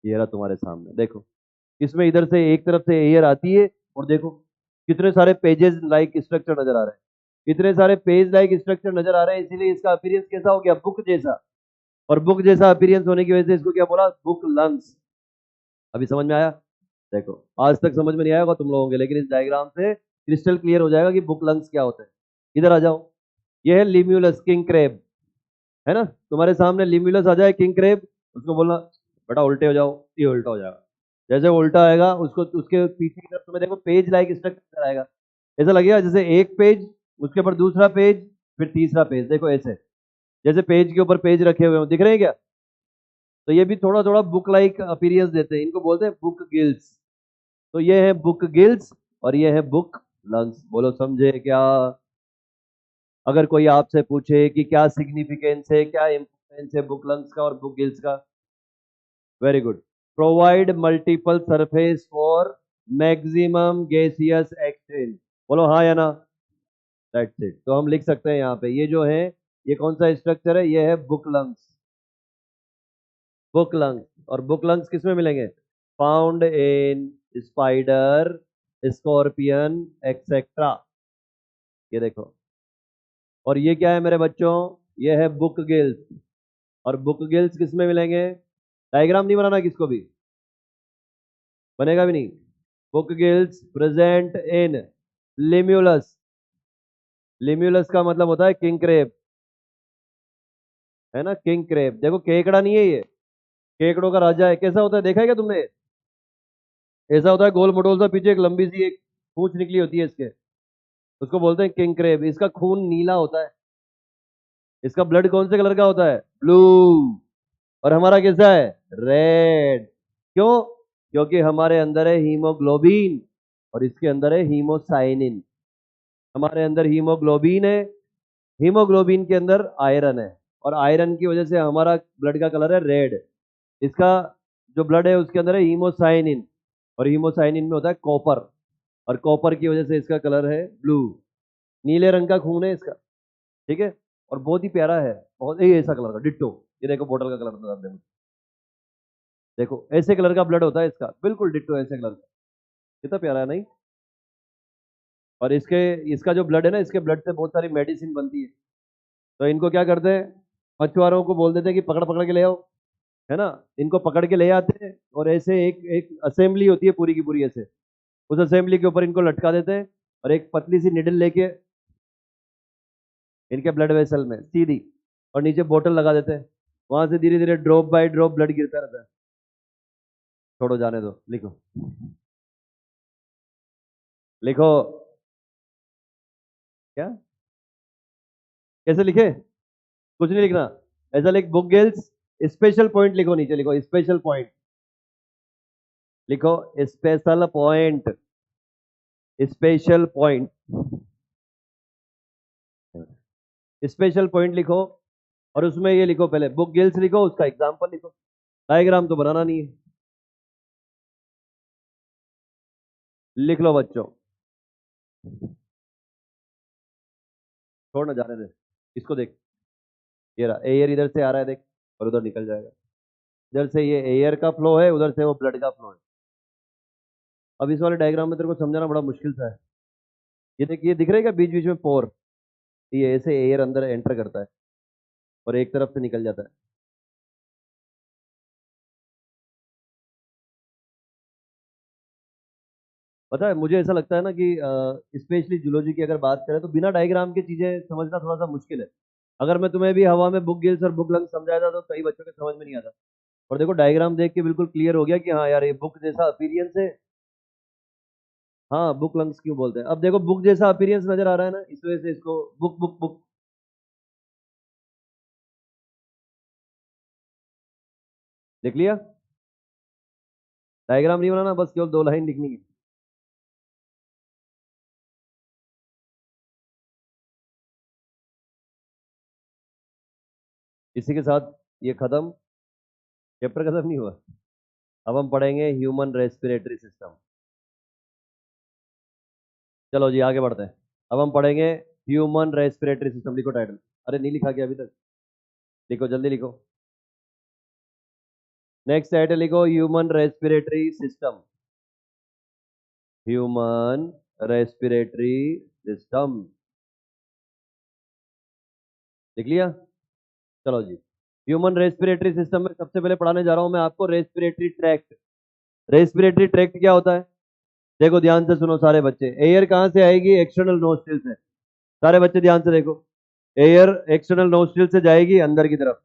ये रहा तुम्हारे सामने, देखो। इसमें इधर से एक तरफ से एयर आती है, और देखो कितने सारे पेजेस लाइक स्ट्रक्चर नजर आ रहे हैं, इतने सारे पेज लाइक स्ट्रक्चर नजर आ रहे हैं, इसीलिए इसका अपीयरेंस कैसा हो गया? बुक जैसा। और बुक जैसा अपीयरेंस होने की वजह से इसको क्या बोला? Book lungs. अभी समझ में आया? देखो आज तक समझ में नहीं आया होगा तुम लोगों के, लेकिन इस डायग्राम से क्रिस्टल क्लियर हो जाएगा कि बुक लंग्स क्या होते हैं। इधर आ जाओ, ये है लिम्यूलस, किंग क्रेब, है ना? तुम्हारे सामने लिम्यूलस आ जाए, किंग क्रेब, उसको बोलना बेटा उल्टे हो जाओ, ये उल्टा हो जाएगा। जैसे वो उल्टा आएगा, उसको उसके पीछे की तरफ तुम्हें देखो पेज लाइक स्ट्रक्चर आएगा, ऐसा लगेगा जैसे एक पेज, उसके ऊपर दूसरा पेज, फिर तीसरा पेज, देखो ऐसे, जैसे पेज के ऊपर पेज रखे हुए हो, दिख रहे हैं क्या? तो ये भी थोड़ा थोड़ा बुक लाइक अपीयरेंस देते हैं, इनको बोलते हैं बुक गिल्स। तो ये है बुक गिल्स और ये है बुक लंग्स। बोलो समझे क्या? अगर कोई आपसे पूछे कि क्या सिग्निफिकेंस है, क्या इंपॉर्टेंस है बुक लंग्स का और बुक गिल्स का? Very good. Provide multiple surface for maximum gaseous exchange. बोलो हाँ या ना? That's it. तो हम लिख सकते हैं यहाँ पे, ये जो है, ये कौन सा स्ट्रक्चर है? ये है बुक लंग्स। Book lungs. और बुक लंग्स किस में मिलेंगे? Found in spider, scorpion, etcetera. ये देखो। और ये क्या है मेरे बच्चों? ये है बुक गिल्स। और बुक गिल्स किस में मिलेंगे? डायग्राम नहीं बनाना किसको भी, बनेगा भी नहीं। Book gills present in limulus. Limulus का मतलब होता है किंग क्रेब, है ना? King crab. देखो केकड़ा नहीं है ये, केकड़ों का राजा है। कैसा होता है देखा है क्या तुमने? ऐसा होता है गोल मटोल सा, पीछे एक लंबी सी एक पूंछ निकली होती है इसके, उसको बोलते हैं किंग क्रेब। इसका खून नीला होता है, इसका ब्लड कौन से कलर का होता है? ब्लू। और हमारा कैसा है? रेड। क्यों? क्योंकि हमारे अंदर है हीमोग्लोबिन और इसके अंदर है हीमोसाइनिन। हमारे अंदर हीमोग्लोबिन है, हीमोग्लोबिन के अंदर आयरन है, और आयरन की वजह से हमारा ब्लड का कलर है रेड। इसका जो ब्लड है उसके अंदर है हीमोसाइनिन, और हीमोसाइनिन में होता है कॉपर, और कॉपर की वजह से इसका कलर है ब्लू। नीले रंग का खून है इसका, ठीक है? और बहुत ही प्यारा है, बहुत ही ऐसा कलर का डिट्टो। ये देखो बोतल का कलर बता दे मुझे। देखो ऐसे कलर का ब्लड होता है इसका, बिल्कुल डिट्टो ऐसे कलर का। कितना प्यारा है नहीं? और इसके, इसका जो ब्लड है ना, इसके ब्लड से बहुत सारी मेडिसिन बनती है। तो इनको क्या करते हैं, मछुआरों को बोल देते हैं कि पकड़ पकड़ के ले आओ, है ना? इनको पकड़ के ले आते हैं, और ऐसे एक एक असेंबली होती है पूरी की पूरी ऐसे, उस असेंबली के ऊपर इनको लटका देते हैं, और एक पतली सी निडल लेके इनके ब्लड वेसल में सीधी, और नीचे बोतल लगा देते हैं। वहां से धीरे धीरे ड्रॉप बाय ड्रॉप ब्लड गिरता रहता है। छोड़ो जाने दो, लिखो। लिखो। क्या? कैसे लिखे? कुछ नहीं लिखना, ऐसा लिख बुक गिल्स स्पेशल पॉइंट, लिखो नीचे, लिखो स्पेशल पॉइंट, लिखो special point, special point, special point लिखो। और उसमें ये लिखो, पहले बुक गिल्स लिखो, उसका एग्जांपल लिखो, डायग्राम तो बनाना नहीं है। लिख लो बच्चों, छोड़ ना जाने दे। इसको देख, ये रहा एयर, इधर से आ रहा है देख, और उधर निकल जाएगा। इधर से ये एयर का फ्लो है, उधर से वो ब्लड का फ्लो है। अब इस वाले डायग्राम में तेरे को समझाना बड़ा मुश्किल सा है। ये देख, ये दिख रहा है क्या बीच बीच में पोर? ये ऐसे एयर अंदर एंटर करता है और एक तरफ से निकल जाता है। पता है मुझे ऐसा लगता है ना कि स्पेशली जूलॉजी की अगर बात करें तो बिना डायग्राम की चीजें समझना थोड़ा सा मुश्किल है। अगर मैं तुम्हें भी हवा में बुक गिल्स और बुक लंग्स समझाया था तो कई बच्चों के समझ में नहीं आता। और देखो डायग्राम देख के बिल्कुल क्लियर हो गया कि हाँ यार ये बुक जैसा अपीरियंस है। हाँ बुक लंग्स क्यों बोलते हैं? अब देखो बुक जैसा अपीरियंस नजर आ रहा है ना, इस वजह से इसको बुक बुक बुक। लिख लिया? डायग्राम नहीं बनाना, बस केवल 2 लाइन लिखनी है। इसी के साथ ये खत्म, चैप्टर खत्म नहीं हुआ। अब हम पढ़ेंगे ह्यूमन रेस्पिरेटरी सिस्टम। चलो जी आगे बढ़ते हैं। अब हम पढ़ेंगे ह्यूमन रेस्पिरेटरी सिस्टम। लिखो टाइटल। अरे नहीं लिखा क्या अभी तक? लिखो जल्दी लिखो। नेक्स्ट टाइटल लिखो human respiratory system. Human respiratory system. लिख लिया? चलो जी। ह्यूमन रेस्पिरेटरी सिस्टम में सबसे पहले पढ़ाने जा रहा हूं मैं आपको रेस्पिरेटरी ट्रैक्ट। रेस्पिरेटरी ट्रैक्ट क्या होता है? देखो ध्यान से सुनो सारे बच्चे। एयर कहां से आएगी? एक्सटर्नल नोस्ट्रिल से। सारे बच्चे ध्यान से देखो। एयर एक्सटर्नल नोस्ट्रिल से जाएगी अंदर की तरफ।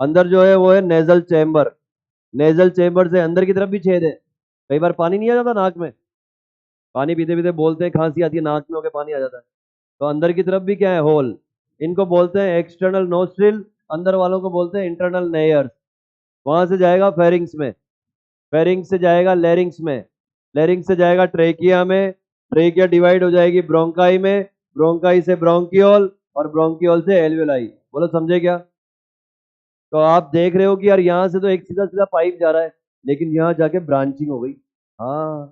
अंदर जो है वो है नेजल चेम्बर। नेजल चेम्बर से अंदर की तरफ भी छेद है। कई बार पानी नहीं आ जाता नाक में। पानी पीते पीते बोलते हैं खांसी आती है, नाक में होकर पानी आ जाता है। तो अंदर की तरफ भी क्या है? होल। इनको बोलते हैं एक्सटर्नल नोस्ट्रिल। अंदर वालों को बोलते हैं इंटरनल नेयर्स। वहां से जाएगा फेरिंग्स में। फेरिंग्स से जाएगा लेरिंग्स में। लेरिंग्स से जाएगा ट्रेकिया में। ट्रेकिया डिवाइड हो जाएगी ब्रोंकाई में। ब्रोंकाई से ब्रोंकियोल। और ब्रोंकियोल से एल्वेलाई। बोलो समझे क्या? तो आप देख रहे हो कि यार यहाँ से तो एक सीधा सीधा पाइप जा रहा है, लेकिन यहाँ जाके ब्रांचिंग हो गई। हाँ।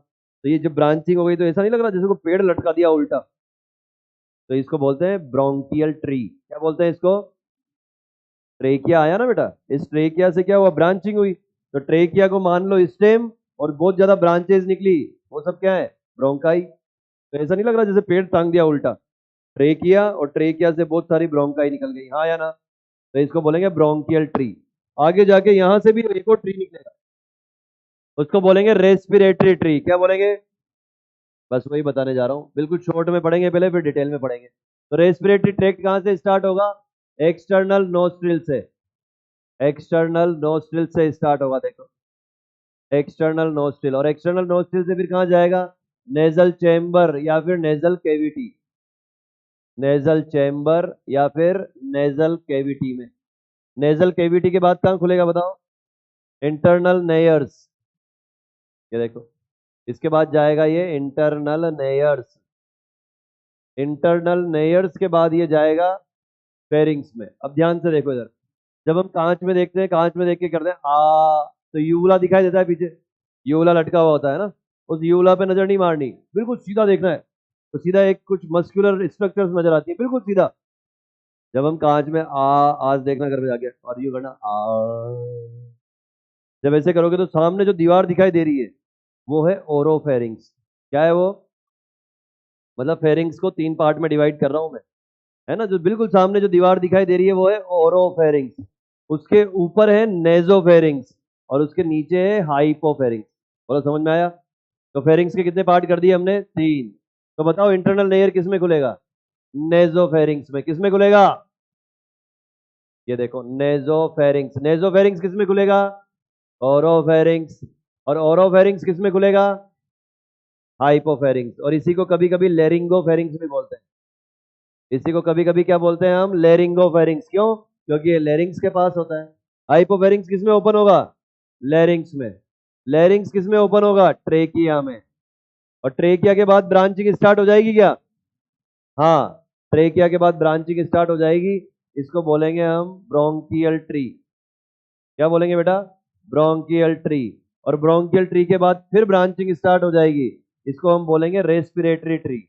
तो ये जब ब्रांचिंग हो गई तो ऐसा नहीं लग रहा जैसे को पेड़ लटका दिया उल्टा? तो इसको बोलते हैं ब्रोंकियल ट्री। क्या बोलते हैं इसको? ट्रेकिया आया ना बेटा, इस ट्रेकिया से क्या हुआ? ब्रांचिंग हुई। तो ट्रेकिया को मान लो स्टेम, और बहुत ज्यादा ब्रांचेस निकली। वो सब क्या है? ब्रोंकाई। तो ऐसा नहीं लग रहा जैसे पेड़ टांग दिया उल्टा? ट्रेकिया, और ट्रेकिया से बहुत सारी ब्रोंकाई निकल गई, हाँ या ना? तो इसको बोलेंगे ब्रोंकियल ट्री। आगे जाके यहां से भी एक और ट्री निकलेगा, उसको बोलेंगे रेस्पिरेटरी ट्री। क्या बोलेंगे? बस वही बताने जा रहा हूँ, बिल्कुल शॉर्ट में पढ़ेंगे पहले, फिर डिटेल में पढ़ेंगे। तो रेस्पिरेटरी ट्रैक्ट कहां से स्टार्ट होगा? एक्सटर्नल नोस्ट्रिल से। एक्सटर्नल नोस्ट्रिल से स्टार्ट होगा, देखो। एक्सटर्नल नोस्ट्रिल, और एक्सटर्नल नोस्ट्रिल से फिर कहां जाएगा? नेजल चेम्बर या फिर नेजल कैविटी। नेजल चेम्बर या फिर नेजल कैविटी में। नेजल कैविटी के बाद कहां खुलेगा बताओ? इंटरनल नेयर्स। ये देखो, इसके बाद जाएगा ये इंटरनल नेयर्स। इंटरनल नेयर्स के बाद ये जाएगा फेरिंग्स में। अब ध्यान से देखो इधर। जब हम कांच में देखते हैं, कांच में देख के करते हैं आ, तो यूला दिखाई देता है पीछे। यूला लटका हुआ होता है ना। उस यूला पे नजर नहीं मारनी, बिल्कुल सीधा देखना है। तो सीधा एक कुछ मस्कुलर स्ट्रक्चर्स नजर आती है, बिल्कुल सीधा। जब हम कांच में आज देखना घर पे जाके, और यू करना आ। जब ऐसे करोगे तो सामने जो दीवार दिखाई दे रही है वो है ओरोफेरिंग्स। क्या है वो? मतलब फेरिंग्स को तीन पार्ट में डिवाइड कर रहा हूं मैं, है ना? जो बिल्कुल सामने जो दीवार दिखाई दे रही है वो है ओरोफेरिंग्स। उसके ऊपर है नेजोफेरिंग्स। और उसके नीचे है हाइपोफेरिंग्स। बोलो समझ में आया? तो फेरिंग्स के कितने पार्ट कर दिए हमने? तीन। तो बताओ इंटरनल लेयर किस में खुलेगा? नेजोफेरिंग्स में। किस में खुलेगा? ये देखो नेजोफेरिंग्स। नेजोफेरिंग्स किस में खुलेगा? ओरोफेरिंग्स। और ओरोफेरिंग्स किस में खुलेगा? हाइपोफेरिंग्स। और इसी को कभी कभी लेरिंगोफेरिंग्स भी बोलते हैं। इसी को कभी कभी क्या बोलते हैं हम? लेरिंगोफेरिंग्स। क्यों? क्योंकि ये लेरिंग्स के पास होता है। हाइपोफेरिंग्स किस में ओपन होगा? लेरिंग्स में। लेरिंग्स किस में ओपन होगा? ट्रेकिया में। और ट्रेकिया के बाद ब्रांचिंग स्टार्ट हो जाएगी क्या? हाँ। ट्रेकिया के बाद ब्रांचिंग स्टार्ट हो जाएगी। इसको बोलेंगे हम ब्रोंकियल ट्री। क्या बोलेंगे बेटा? Bronchial tree. और ब्रोंकियल ट्री के बाद फिर ब्रांचिंग स्टार्ट हो जाएगी। इसको हम बोलेंगे रेस्पिरेटरी ट्री।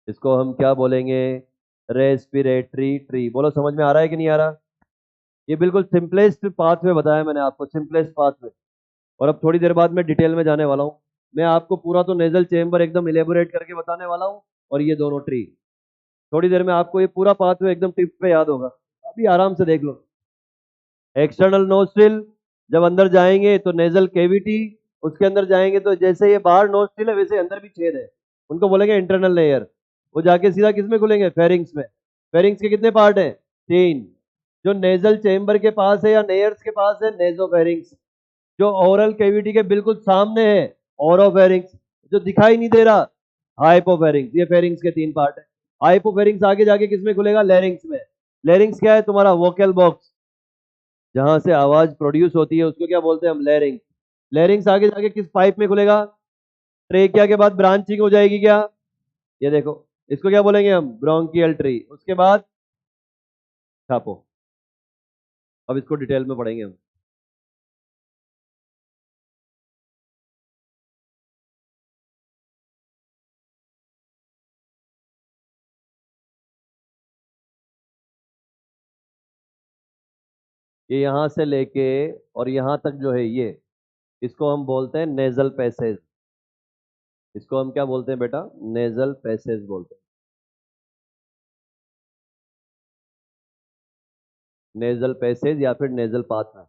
इसको हम क्या बोलेंगे? Respiratory tree. बोलो समझ में आ रहा है कि नहीं आ रहा? ये बिल्कुल सिंपलेस्ट पाथवे बताया मैंने आपको, सिंपलेस्ट पाथवे। और अब थोड़ी देर बाद मैं डिटेल में जाने वाला हूँ। मैं आपको पूरा तो नेजल चेम्बर एकदम इलेबोरेट करके बताने वाला हूँ, और ये दोनों ट्री। थोड़ी देर में आपको ये पूरा पाथवे एकदम टिप पे याद होगा। अभी आराम से देख लो। एक्सटर्नल नोस्ट्रिल, जब अंदर जाएंगे तो नेजल कैविटी। उसके अंदर जाएंगे तो जैसे ये बाहर नोस्ट्रिल है वैसे अंदर भी छेद है, उनको बोलेंगे इंटरनल लेयर। वो जाके सीधा किस में खुलेंगे? फेरिंग्स में। फेरिंग्स के कितने पार्ट हैं? तीन। जो नेजल चेम्बर के पास है या नेयर्स के पास है, नेजोफेरिंग्स। जो ओरल कैविटी के बिल्कुल सामने है, ओरोफेरिंग्स। जो दिखाई नहीं दे रहा, हाइपोफेरिंग्स। ये फेरिंग्स के तीन पार्ट है। हाइपोफेरिंग्स आगे जाके किसमें खुलेगा? लेरिंग्स में। लेरिंग्स क्या है? तुम्हारा वोकल बॉक्स, जहां से आवाज प्रोड्यूस होती है उसको क्या बोलते हैं हम? लेरिंग्स। लेरिंग्स आगे जाके किस पाइप में खुलेगा? ट्रेकिया के बाद ब्रांचिंग हो जाएगी क्या? ये देखो, इसको क्या बोलेंगे हम? Bronchial tree. उसके बाद छापो। अब इसको डिटेल में पढ़ेंगे हम। ये यहां से लेके और यहां तक जो है ये, इसको हम बोलते हैं नेजल पैसेज। इसको हम क्या बोलते हैं बेटा? नेजल पैसेज बोलते हैं। नेजल पैसेज या फिर नेजल पाथ है।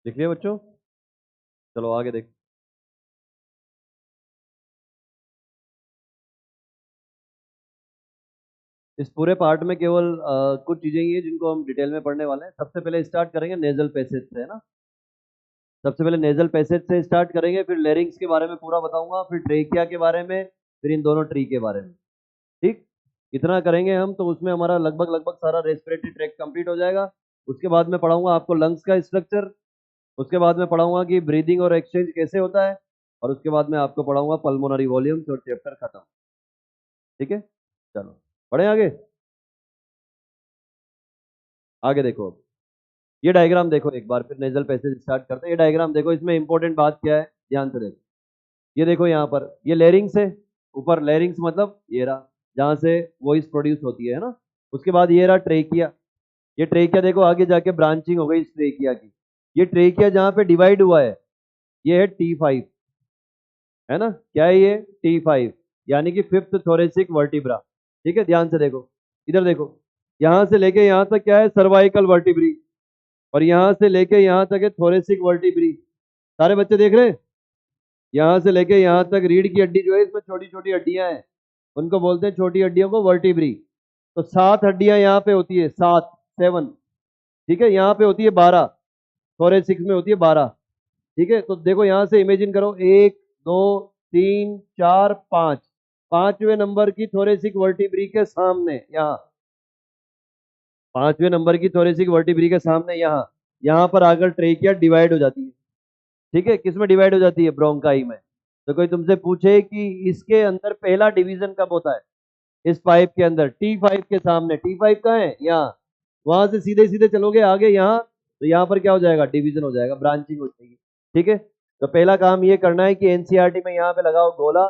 लिख लिया बच्चों? चलो आगे देख। इस पूरे पार्ट में केवल कुछ चीजें ही हैं जिनको हम डिटेल में पढ़ने वाले हैं। सबसे पहले स्टार्ट करेंगे नेजल पैसेज से, है ना। सबसे पहले नेजल पैसेज से स्टार्ट करेंगे, फिर लेरिंग्स के बारे में पूरा बताऊंगा, फिर ट्रेकिया के बारे में, फिर इन दोनों ट्री के बारे में। ठीक, इतना करेंगे हम तो उसमें हमारा लगभग लगभग सारा रेस्पिरेटरी ट्रैक कंप्लीट हो जाएगा। उसके बाद में पढ़ाऊंगा आपको लंग्स का स्ट्रक्चर, उसके बाद में पढ़ाऊंगा कि ब्रीदिंग और एक्सचेंज कैसे होता है, और उसके बाद में आपको पढ़ाऊंगा पल्मोनरी वॉल्यूम्स, और चैप्टर खत्म। ठीक है, चलो पढ़े आगे। आगे देखो, ये डायग्राम देखो एक बार, फिर नेजल पैसेज स्टार्ट करते हैं। ये डायग्राम देखो, इसमें इंपॉर्टेंट बात क्या है, ध्यान से देखो। ये देखो यहाँ पर, ये लेरिंग्स है। ऊपर लेरिंग्स मतलब ये रहा, जहां से वॉइस प्रोड्यूस होती है ना। उसके बाद ये रहा ट्रेकिया। ये ट्रेकिया देखो, आगे जाके ब्रांचिंग हो गई इस ट्रेकिया की। ये ट्रेकिया जहां पे डिवाइड हुआ है, ये है T5, है ना। क्या है ये? T5, यानी कि फिफ्थ थोरेसिक वर्टिब्रा। ठीक है, ध्यान से देखो, इधर देखो। यहां से लेके यहां तक क्या है? Cervical vertebrae. और यहां से लेके यहां तक है थोरेसिक वर्टिब्री। सारे बच्चे देख रहे हैं? यहां से लेके यहां तक रीढ़ की हड्डी जो है, इसमें छोटी छोटी हड्डियां हैं, उनको बोलते हैं छोटी हड्डियों को वर्टिब्री। तो 7 हड्डियां यहाँ पे होती है, 7, 7। ठीक है, यहाँ पे होती है 12, थोरेसिक्स में होती है 12। ठीक है, तो देखो यहां से इमेजिन करो, 1 2 3 4 5, 5वें नंबर की थोरेसिक वर्टिब्री के सामने यहाँ, 5वें नंबर की थोरेसिक वर्टिब्री के सामने यहाँ, यहाँ पर आकर ट्रेकिया डिवाइड हो जाती है। ठीक है, किस में डिवाइड हो जाती है? ब्रोंकाई में। तो कोई तुमसे पूछे कि इसके अंदर पहला डिवीजन कब होता है, इस पाइप के अंदर, T5 के सामने। T5 कहाँ है? यहाँ। वहां से सीधे सीधे चलोगे आगे यहाँ, तो यहाँ पर क्या हो जाएगा? डिवीजन हो जाएगा, ब्रांचिंग हो जाएगी। ठीक है, तो पहला काम ये करना है कि एनसीईआरटी में यहाँ पे लगाओ गोला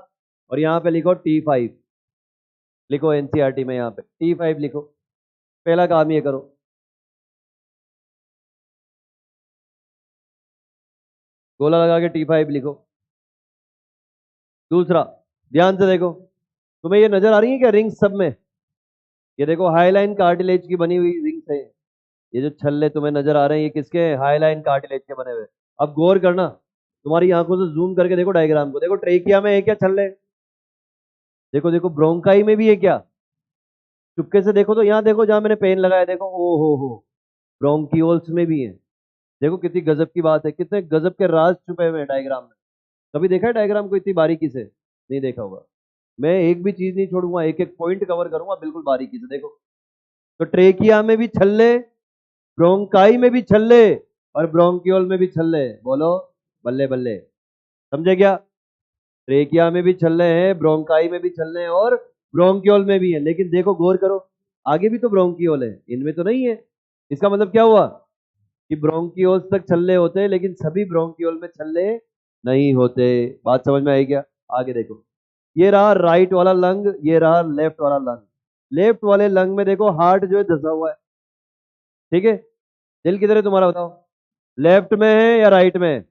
और यहाँ पे लिखो T5, लिखो एनसीईआरटी में यहाँ पे T5 लिखो, पहला काम ये करो। गोला लगा के T5 लिखो। दूसरा, ध्यान से देखो, तुम्हें ये नजर आ रही है क्या रिंग्स सब में? ये देखो हाईलाइन कार्टिलेज की बनी हुई रिंग्स है। ये जो छल्ले तुम्हें नजर आ रहे हैं ये किसके? हाईलाइन कार्टिलेज के बने हुए। अब गौर करना, तुम्हारी आंखों से जूम करके देखो डायग्राम को, देखो ट्रेकिया में है क्या छल्ले? देखो देखो, ब्रोंकाई में भी है क्या? चुपके से देखो तो, यहाँ देखो जहां मैंने पेन लगाया, देखो ओ हो, ब्रोंकियोल्स में भी है। देखो कितनी गजब की बात है, कितने गजब के राज छुपे हुए हैं डायग्राम में। कभी देखा है डायग्राम को इतनी बारीकी से? नहीं देखा होगा। मैं एक भी चीज नहीं छोड़ूंगा, एक एक पॉइंट कवर करूंगा बिल्कुल बारीकी से। देखो, तो ट्रेकिया में भी छल्ले, ब्रोंकाई में भी छल्ले और ब्रोंकियोल में भी छल्ले। बोलो बल्ले बल्ले, समझे क्या? ट्रेकिया में भी छल्ले हैं, ब्रोंकाई में भी छल्ले हैं और ब्रोंकियोल में भी है। लेकिन देखो गौर करो, आगे भी तो ब्रोंकियोल है, इनमें तो नहीं है। इसका मतलब क्या हुआ कि ब्रोंकियोल्स तक छल्ले होते हैं लेकिन सभी ब्रोंकियोल में छल्ले नहीं होते। बात समझ में आई क्या? आगे देखो, ये रहा राइट वाला लंग, ये रहा लेफ्ट वाला लंग। लेफ्ट वाले लंग में देखो हार्ट जो है धंसा हुआ है, ठीक है। दिल किधर है तुम्हारा बताओ? लेफ्ट में है या राइट में है?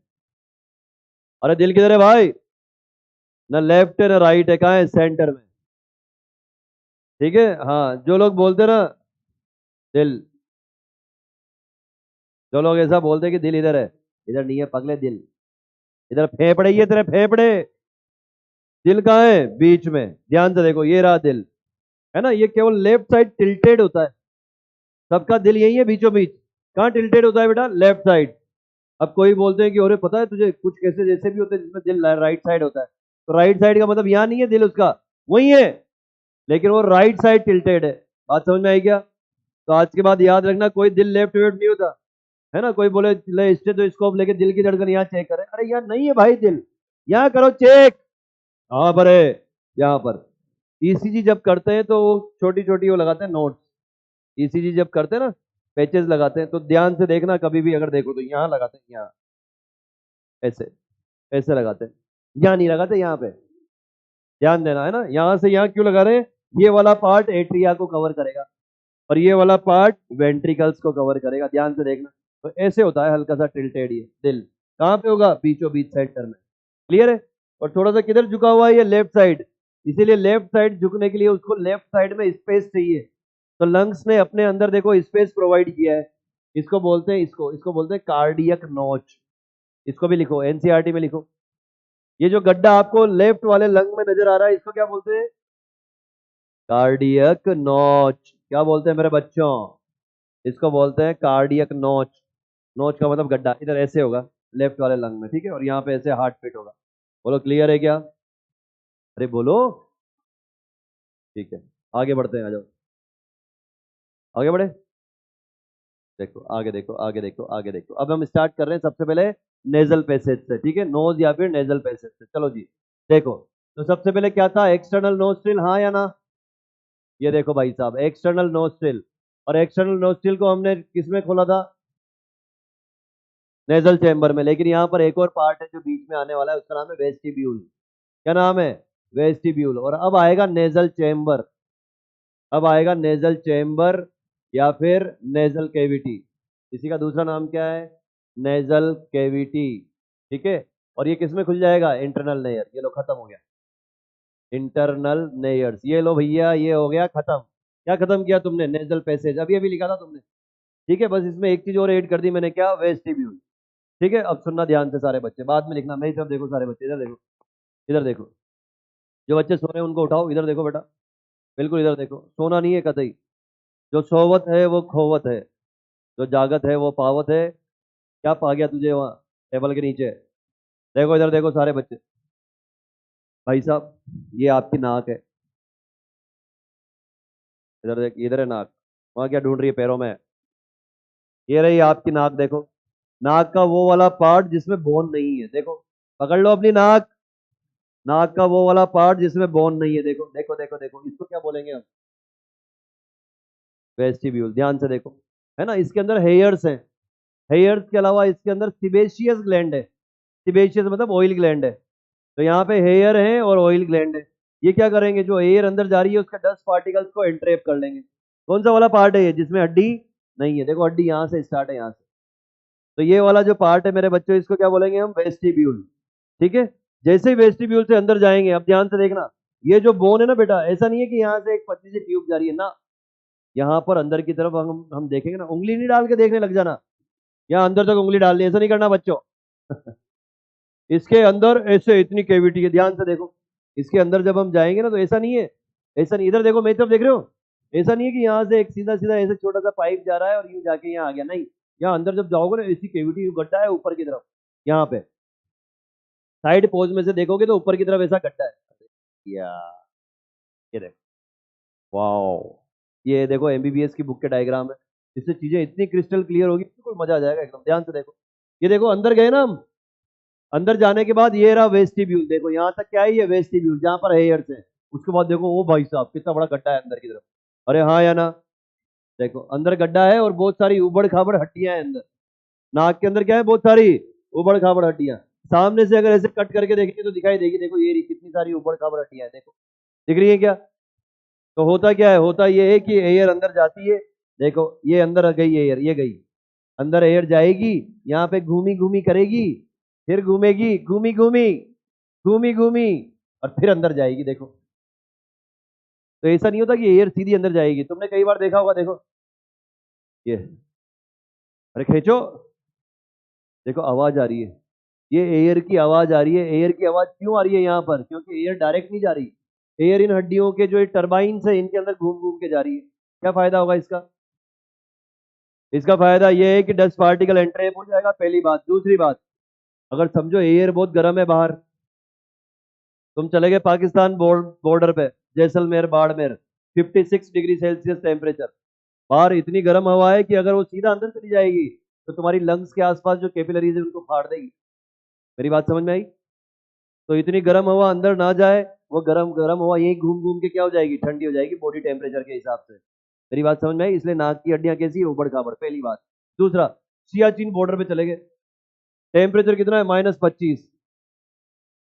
अरे दिल किधर है भाई? ना लेफ्ट है ना राइट है, कहाँ है? सेंटर में, ठीक है। हाँ, जो लोग बोलते ना दिल, जो लोग ऐसा बोलते कि दिल इधर है, इधर नहीं है पगले दिल, इधर फेफड़े ही है तेरे फेफड़े। दिल कहाँ है? बीच में। ध्यान से देखो, ये रहा दिल, है ना, ये केवल लेफ्ट साइड टिल्टेड होता है। सबका दिल यही है बीचों बीच। कहाँ टिल्टेड होता है बेटा? Left side. अब कोई बोलते हैं कि अरे पता है तुझे, कुछ कैसे जैसे भी होते हैं जिसमें दिल राइट साइड होता है, तो राइट साइड का मतलब यहाँ नहीं है दिल उसका, वही है, लेकिन वो राइट साइड टिल्टेड है। बात समझ में आई क्या? तो आज के बाद याद रखना, कोई दिल लेफ्ट वेफ्ट नहीं होता, है ना। कोई बोले ले स्टेथोस्कोप लेके दिल की धड़कन यहाँ चेक करे, अरे यहाँ नहीं है भाई दिल, यहाँ करो चेक। कहाँ पर है? यहाँ पर। ईसीजी जब करते हैं तो वो छोटी छोटी वो लगाते हैं नोट्स। ईसीजी जब करते हैं ना, पैचेस लगाते हैं, तो ध्यान से देखना, कभी भी अगर देखो तो यहाँ लगाते हैं, यहाँ ऐसे, ऐसे लगाते हैं, यहाँ नहीं लगाते, यहाँ पे ध्यान देना, है ना। यहाँ से यहाँ क्यों लगा रहे हैं? ये वाला पार्ट एट्रिया को कवर करेगा और ये वाला पार्ट वेंट्रिकल्स को कवर करेगा, ध्यान से देखना। तो ऐसे होता है हल्का सा टिल्टेड ये दिल। कहाँ पे होगा? बीचों बीच सेंटर में। क्लियर है? और थोड़ा सा किधर झुका हुआ है? ये लेफ्ट साइड। इसीलिए लेफ्ट साइड झुकने के लिए उसको लेफ्ट साइड में स्पेस चाहिए, तो लंग्स ने अपने अंदर देखो स्पेस प्रोवाइड किया है। इसको बोलते हैं, इसको इसको बोलते हैं कार्डियक नॉच। इसको भी लिखो, एनसीईआरटी में लिखो। ये जो गड्ढा आपको लेफ्ट वाले लंग में नजर आ रहा है, इसको क्या बोलते हैं? Cardiac notch. क्या बोलते हैं मेरे बच्चों? इसको बोलते हैं कार्डियक नॉच। नोच का मतलब गड्ढा, इधर ऐसे होगा लेफ्ट वाले लंग में, ठीक है, और यहाँ पे ऐसे हार्ट बीट होगा। बोलो क्लियर है क्या? अरे बोलो। ठीक है, आगे बढ़ते हैं, आ जाओ, आगे बढ़े। देखो आगे देखो, आगे देखो, आगे देखो। अब हम स्टार्ट कर रहे हैं सबसे पहले नेजल पैसेज से, ठीक है, नोज या फिर नेजल पैसेज से। चलो जी, देखो, तो सबसे पहले क्या था? एक्सटर्नल नोस्ट्रिल, हाँ या ना? ये देखो भाई साहब, एक्सटर्नल नोस्ट्रिल, और एक्सटर्नल नोस्ट्रिल को हमने किसमें खोला था? नेजल चैम्बर में। लेकिन यहाँ पर एक और पार्ट है जो बीच में आने वाला है, उसका नाम है वेस्टिब्यूल। क्या नाम है? वेस्टिब्यूल। और अब आएगा नेजल चैम्बर, अब आएगा नेजल चैम्बर या फिर नेजल कैविटी। इसी का दूसरा नाम क्या है? नेजल कैविटी, ठीक है। और ये किसमें खुल जाएगा? Internal near. ये लो खत्म हो गया, इंटरनल नेयर्स। ये लो भैया, ये हो गया खत्म। क्या खत्म किया तुमने? नेजल पैसेज, अभी अभी लिखा था तुमने, ठीक है। बस इसमें एक चीज और ऐड कर दी मैंने, क्या? वेस्टिब्यूल। ठीक है, अब सुनना ध्यान से सारे बच्चे, बाद में लिखना। मेरी तरफ देखो सारे बच्चे, इधर देखो, इधर देखो। जो बच्चे सो रहे हैं उनको उठाओ, इधर देखो बेटा, बिल्कुल इधर देखो, सोना नहीं है कतई। जो सोवत है वो खोवत है, जो जागत है वो पावत है। क्या पा गया तुझे वहां टेबल के नीचे? देखो इधर देखो सारे बच्चे। भाई साहब, ये आपकी नाक है, इधर देख, इधर है नाक। वहां क्या ढूंढ रही है पैरों में? ये रही आपकी नाक, देखो। नाक का वो वाला पार्ट जिसमें बोन नहीं है, देखो, पकड़ लो अपनी नाक। नाक का वो वाला पार्ट जिसमें बोन नहीं है, देखो देखो देखो देखो, इसको क्या बोलेंगे हम? वेस्टिब्यूल। ध्यान से देखो, है ना, इसके अंदर हेयर्स हैं। हेयर्स के अलावा इसके अंदर सिबेशियस ग्लैंड है। सिबेशियस मतलब ऑयल ग्लैंड है। तो यहाँ पे हेयर है और ऑयल ग्लैंड है। ये क्या करेंगे, जो एयर अंदर जा रही है उसके डस्ट पार्टिकल्स को एंट्रैप कर लेंगे। कौन सा वाला पार्ट है ये जिसमें हड्डी नहीं है? देखो हड्डी यहाँ से स्टार्ट है, यहाँ से। तो ये वाला जो पार्ट है मेरे बच्चों, इसको क्या बोलेंगे हम? वेस्टिब्यूल। ठीक है। जैसे ही वेस्टिब्यूल से अंदर जाएंगे, अब ध्यान से देखना, ये जो बोन है ना बेटा, ऐसा नहीं है कि यहाँ से एक पतली सी ट्यूब जा रही है ना। यहाँ पर अंदर की तरफ हम देखेंगे ना, उंगली नहीं डाल के देखने लग जाना, यहाँ अंदर तक उंगली डालनी, ऐसा नहीं करना बच्चों। इसके अंदर ऐसे इतनी कैविटी है, ध्यान से देखो। इसके अंदर जब हम जाएंगे ना तो ऐसा नहीं है, ऐसा नहीं, इधर देखो मेरी तरफ देख रहे हो, ऐसा नहीं है कि यहाँ से एक सीधा सीधा ऐसे छोटा सा पाइप जा रहा है और यूं जाके यहाँ आ गया, नहीं। यहाँ अंदर जब जाओगे ना, ऐसी कैविटी गड्ढा है ऊपर की तरफ, यहाँ पे साइड पोज में से देखोगे तो ऊपर की तरफ ऐसा गड्ढा है। या ये देखो, वाओ, ये देखो एमबीबीएस की बुक के डायग्राम है। इससे चीजें इतनी क्रिस्टल क्लियर होगी, बिल्कुल मजा आ जाएगा एकदम। ध्यान से देखो, ये देखो अंदर गए ना हम, अंदर जाने के बाद ये रहा वेस्टिब्यूल। देखो यहाँ तक क्या है, ये वेस्टिब्यूल जहाँ पर हेयर्स है। उसके बाद देखो, ओ भाई साहब कितना बड़ा गड्ढा है अंदर की तरफ। अरे हाँ या ना? देखो अंदर गड्ढा है और बहुत सारी उबड़ खाबड़ हड्डियां हैं अंदर। नाक के अंदर क्या है? बहुत सारी उबड़ खाबड़ हड्डियां। सामने से अगर ऐसे कट करके देखेंगे तो दिखाई देगी, देखो ये कितनी सारी उबड़ खाबड़ हड्डियां हैं, देखो दिख रही है क्या? तो होता क्या है, होता ये है कि एयर अंदर जाती है। देखो ये अंदर गई एयर, ये गई अंदर, एयर जाएगी, यहाँ पे घूमी घूमी करेगी, फिर घूमेगी, घूमी घूमी, घूमी घूमी, और फिर अंदर जाएगी। देखो तो ऐसा नहीं होता कि एयर सीधी अंदर जाएगी, तुमने कई बार देखा होगा। देखो ये, अरे खींचो, देखो आवाज आ रही है, ये एयर की आवाज आ रही है। एयर की आवाज क्यों आ रही है यहाँ पर? क्योंकि एयर डायरेक्ट नहीं जा रही, एयर इन हड्डियों के जो टर्बाइन्स है इनके अंदर घूम घूम के जा रही है। क्या फायदा होगा इसका? इसका फायदा यह है कि डस्ट पार्टिकल एंट्रेप हो जाएगा, पहली बात। दूसरी बात, अगर समझो एयर बहुत गर्म है बाहर, तुम चले गए पाकिस्तान बॉर्डर पे, Jaisalmer Barmer, 56 degree Celsius temperature, बाहर इतनी गर्म हवा है कि अगर वो सीधा अंदर चली जाएगी तो तुम्हारी लंग्स के आसपास जो कैपिलरीज है उनको फाड़ देगी। मेरी बात समझ में आई? तो इतनी गर्म हवा अंदर ना जाए, वो गर्म गर्म हवा यही घूम घूम के क्या हो जाएगी? ठंडी हो जाएगी बॉडी टेम्परेचर के हिसाब से। मेरी बात समझ में आई? इसलिए नाक की हड्डियां कैसी है? उबड़ खाबड़, पहली बात। दूसरा, सियाचिन बॉर्डर पे चले गए, टेम्परेचर कितना है? -25।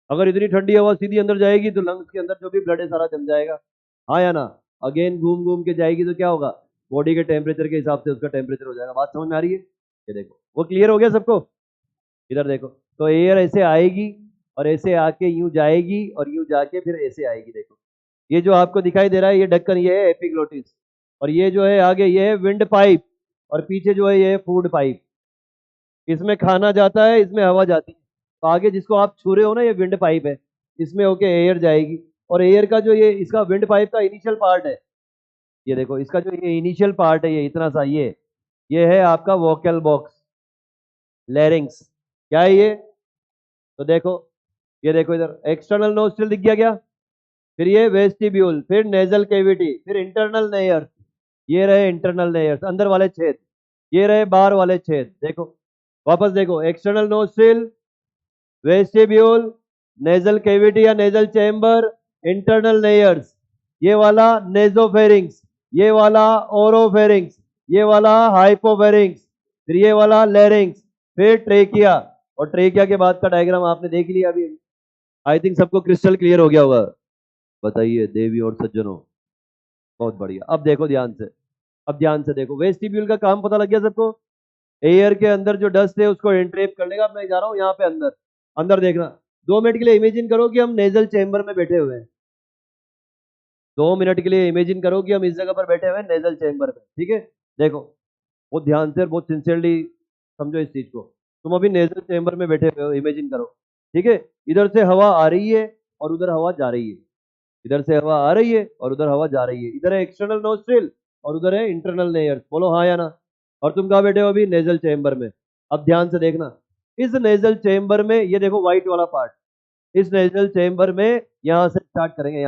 अगर इतनी ठंडी हवा सीधी अंदर जाएगी तो लंग्स के अंदर जो भी ब्लड है सारा जम जाएगा, हाँ या ना? अगेन घूम घूम के जाएगी तो क्या होगा? बॉडी के टेम्परेचर के हिसाब से उसका टेम्परेचर हो जाएगा। बात समझ में आ रही है? ये देखो, वो क्लियर हो गया सबको? इधर देखो, तो एयर ऐसे आएगी और ऐसे आके यूं जाएगी और यूं जाके फिर ऐसे आएगी। देखो ये जो आपको दिखाई दे रहा है, ये ढक्कन, ये है एपिग्लोटिस, और ये जो है आगे, ये है विंड पाइप, और पीछे जो है ये है फूड पाइप। इसमें खाना जाता है, इसमें हवा जाती है। तो आगे जिसको आप छू रहे हो ना, ये विंड पाइप है, इसमें होके एयर जाएगी। और एयर का जो ये इसका विंड पाइप का इनिशियल पार्ट है, ये देखो इसका जो ये इनिशियल पार्ट है, ये इतना सा, ये है आपका वोकल बॉक्स, लैरिंग्स। क्या है ये? तो देखो, ये देखो इधर एक्सटर्नल नोस्ट्रिल दिख गया क्या? फिर ये वेस्टिब्यूल, फिर नेजल कैविटी, फिर इंटरनल नेयर्स। ये रहे इंटरनल नेयर्स, अंदर वाले छेद। ये रहे बाहर वाले छेद। देखो वापस देखो, external nostril, vestibule, nasal cavity या नेजल चैम्बर, इंटरनल नेयर्स, ये वाला नेजोफेरिंग्स, ये वाला ओरोफेरिंग्स, ये वाला हाइपोफेरिंग्स, फिर ये वाला लेरिंग्स, फिर ट्रेकिया। और ट्रेकिया के बाद का डायग्राम आपने देख लिया अभी। आई थिंक सबको क्रिस्टल क्लियर हो गया होगा। बताइए देवी और सज्जनों, बहुत बढ़िया। अब देखो ध्यान से, अब ध्यान से देखो, वेस्टिब्यूल का काम पता लग गया सबको? एयर के अंदर जो डस्ट है उसको एंट्रेप कर लेगा। मैं जा रहा हूं यहाँ पे अंदर, अंदर देखना। 2 मिनट के लिए इमेजिन करो कि हम नेजल चैम्बर में बैठे हुए हैं। 2 मिनट के लिए इमेजिन करो कि हम इस जगह पर बैठे हुए हैं, नेजल चैम्बर में। ठीक है, देखो बहुत ध्यान से और बहुत सिंसियरली समझो इस चीज को। तुम अभी नेजल चैम्बर में बैठे हुए हो, इमेजिन करो। ठीक है, इधर से हवा आ रही है और उधर हवा जा रही है, इधर से हवा आ रही है और उधर हवा जा रही है। इधर है एक्सटर्नल नोस्ट्रिल और उधर है इंटरनल नेयर्स। बोलो हाँ या ना? और तुम कहाँ बैठे हो अभी? नेजल चैम्बर में। अब ध्यान से देखना, इस नेजल चैम्बर में, ये देखो व्हाइट वाला पार्ट, इस नेजल चैम्बर में यहां से स्टार्ट करेंगे,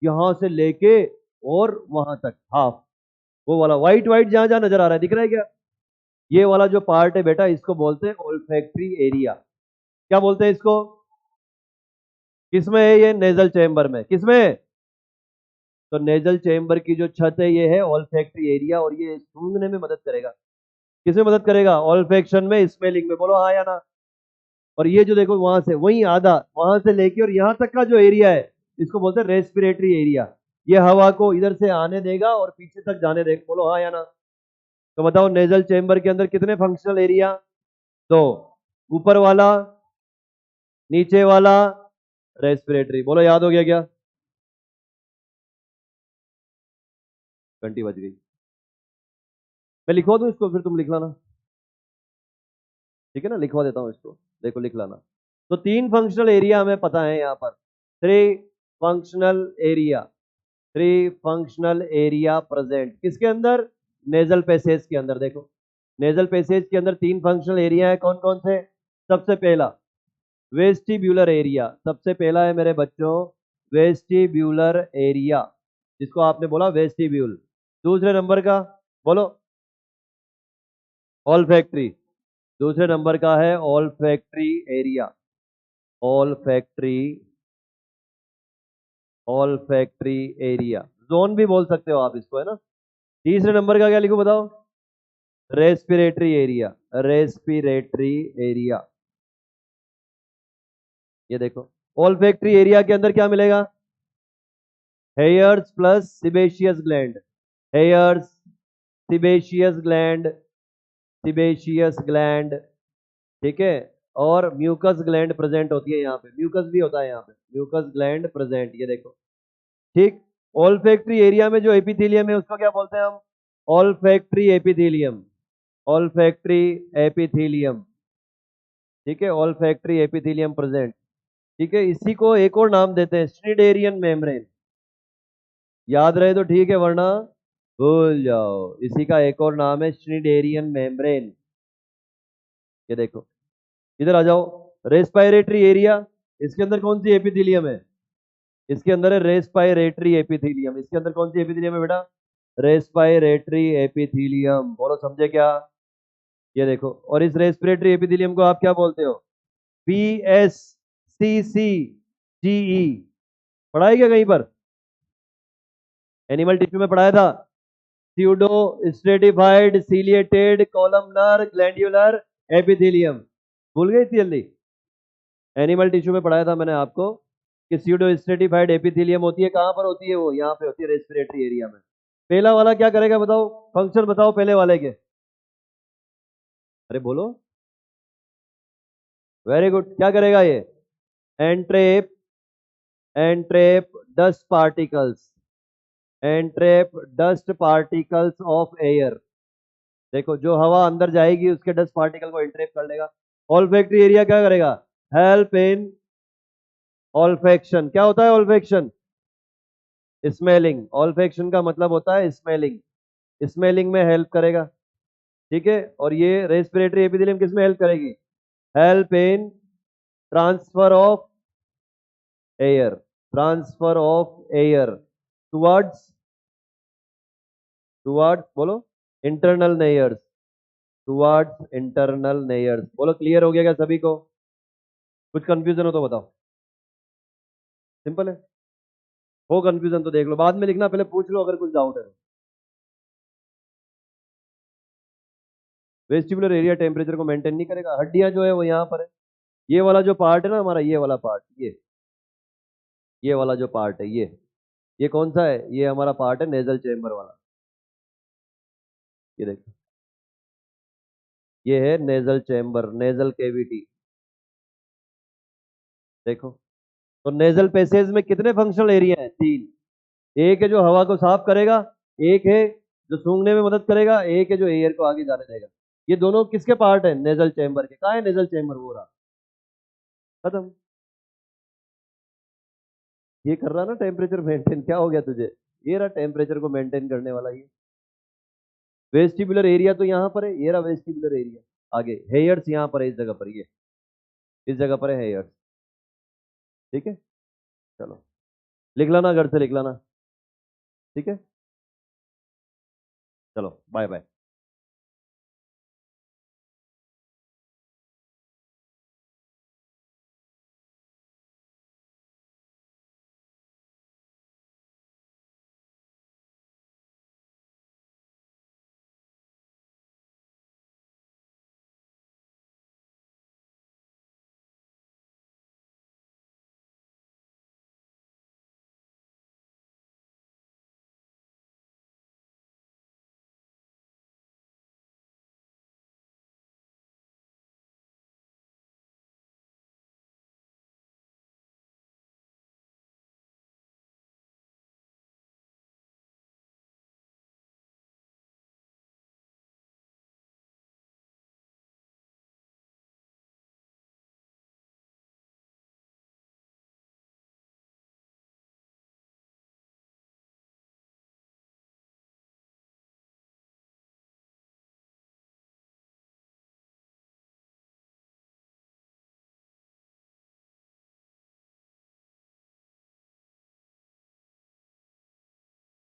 यहां से लेके और वहां तक हाफ, वो वाला व्हाइट व्हाइट जहां जहां नजर आ रहा है, दिख रहा है क्या? ये वाला जो पार्ट है बेटा, इसको बोलते हैं ओल्फैक्टरी एरिया। क्या बोलते हैं इसको? किसमें है ये? नेजल चैम्बर में। किसमें? तो नेजल चैम्बर की जो छत है ये है ओल्फैक्टरी एरिया, और ये सूंघने में मदद करेगा। किसमें मदद करेगा? ऑल्फैक्शन में, स्मेलिंग में। बोलो हाँ या ना? और ये जो देखो वहां से वही आधा वहां से लेके और यहां तक का जो एरिया है इसको बोलते हैं रेस्पिरेटरी एरिया। ये हवा को इधर से आने देगा और पीछे तक जाने देगा। बोलो हाँ या ना। तो बताओ नेजल चेंबर के अंदर कितने फंक्शनल एरिया? दो। ऊपर वाला, नीचे वाला, रेस्पिरेटरी। बोलो याद हो गया क्या? घंटी बज गई। मैं लिखवा दूं इसको, फिर तुम लिख लाना। ठीक है ना, लिखवा देता हूं इसको। देखो लिख लाना। तो तीन फंक्शनल एरिया हमें पता है यहां पर। Three functional area, three functional area present किसके अंदर? नेजल पैसेज के अंदर। देखो नेजल पैसेज के अंदर तीन फंक्शनल एरिया है। कौन कौन से? सबसे पहला वेस्टिब्यूलर एरिया। सबसे पहला है मेरे बच्चों वेस्टिब्यूलर एरिया, जिसको आपने बोला वेस्टिब्यूल। दूसरे नंबर का बोलो ऑल्फैक्ट्री। दूसरे नंबर का है olfactory area. Olfactory, olfactory area, zone भी बोल सकते हो आप इसको, है ना। तीसरे नंबर का क्या लिखूं बताओ? Respiratory area. Respiratory area. ये देखो ऑल्फैक्ट्री एरिया के अंदर क्या मिलेगा? Hairs plus sebaceous gland. Hairs, sebaceous gland, sebaceous gland, ठीक है। और म्यूकस ग्लैंड प्रेजेंट होती है यहाँ पे। म्यूकस भी होता है यहाँ पे, म्यूकस ग्लैंड प्रेजेंट। ये देखो ठीक। ऑल्फैक्ट्री एरिया में जो एपिथेलियम है उसको क्या बोलते हैं हम? Olfactory epithelium. ऑल्फैक्ट्री एपिथेलियम, ठीक है। ऑल्फैक्ट्री एपिथेलियम प्रेजेंट, ठीक है। इसी को एक और नाम देते हैं स्निडेरियन मेम्ब्रेन। याद रहे तो ठीक है, वरना भूल जाओ। इसी का एक और नाम है स्निडेरियन मेम्ब्रेन। ये देखो इधर आ जाओ। रेस्पिरेटरी एरिया, इसके अंदर कौन सी एपिथेलियम है? इसके अंदर है रेस्पिरेटरी एपिथेलियम। इसके अंदर कौन सी एपिथेलियम है बेटा? Respiratory epithelium. बोलो समझे क्या? ये देखो, और इस रेस्पिरेटरी एपिथेलियम को आप क्या बोलते हो? PSCCGE। पढ़ाई क्या कहीं पर? एनिमल टिश्यू में पढ़ाया था। Pseudo stratified ciliated columnar glandular epithelium. भूल गए इतनी जल्दी? एनिमल टिश्यू में पढ़ाया था मैंने आपको कि स्यूडो स्ट्रेटिफाइड एपिथेलियम होती है। कहां पर होती है वो? यहाँ पे होती है, रेस्पिरेटरी एरिया में। पहला वाला क्या करेगा बताओ? फंक्शन बताओ पहले वाले के। अरे बोलो। Very good. क्या करेगा ये? Entrap, entrap dust particles, entrap dust particles of air. देखो जो हवा अंदर जाएगी उसके डस्ट पार्टिकल को एंट्रेप कर लेगा। ऑल्फैक्ट्री एरिया क्या करेगा? Help in olfaction. क्या होता है ऑल्फेक्शन? स्मेलिंग। ऑल्फेक्शन का मतलब होता है स्मेलिंग। स्मेलिंग में हेल्प करेगा, ठीक है। और ये रेस्पिरेटरी एपिथेलियम किस में हेल्प करेगी? Help in transfer of air, transfer of air towards, towards बोलो internal nares, towards internal nares. बोलो क्लियर हो गया क्या सभी को? कुछ कंफ्यूजन हो तो बताओ। सिंपल है। हो कंफ्यूजन तो देख लो, बाद में लिखना, पहले पूछ लो अगर कुछ डाउट है तो। वेस्टिबुलर एरिया टेम्परेचर को मेंटेन नहीं करेगा। हड्डियां जो है वो यहाँ पर है। ये वाला जो पार्ट है ना हमारा, ये वाला पार्ट, ये वाला जो पार्ट है, ये कौन सा है? ये हमारा पार्ट है नेजल चेम्बर वाला। ये देखो, ये है नेजल चेम्बर, नेजल केविटी। देखो तो नेजल पैसेज में कितने फंक्शनल एरिया हैं? तीन। एक है जो हवा को साफ करेगा, एक है जो सूंघने में मदद करेगा, एक है जो एयर को आगे जाने देगा। ये दोनों किसके पार्ट है? नेजल चेम्बर के। कहा है नेजल चेम्बर? वो रहा, खत्म। ये कर रहा ना टेम्परेचर मेंटेन। क्या हो गया तुझे? ये रहा टेम्परेचर को मेंटेन करने वाला ये। वेस्टिबुलर एरिया तो यहाँ पर है, ये रहा वेस्टिबुलर एरिया। आगे हेयर्स यहाँ पर है, इस जगह पर, ये इस जगह पर है हेयर्स, ठीक है। चलो लिख लाना, घर से लिख लाना, ठीक है। चलो बाय बाय।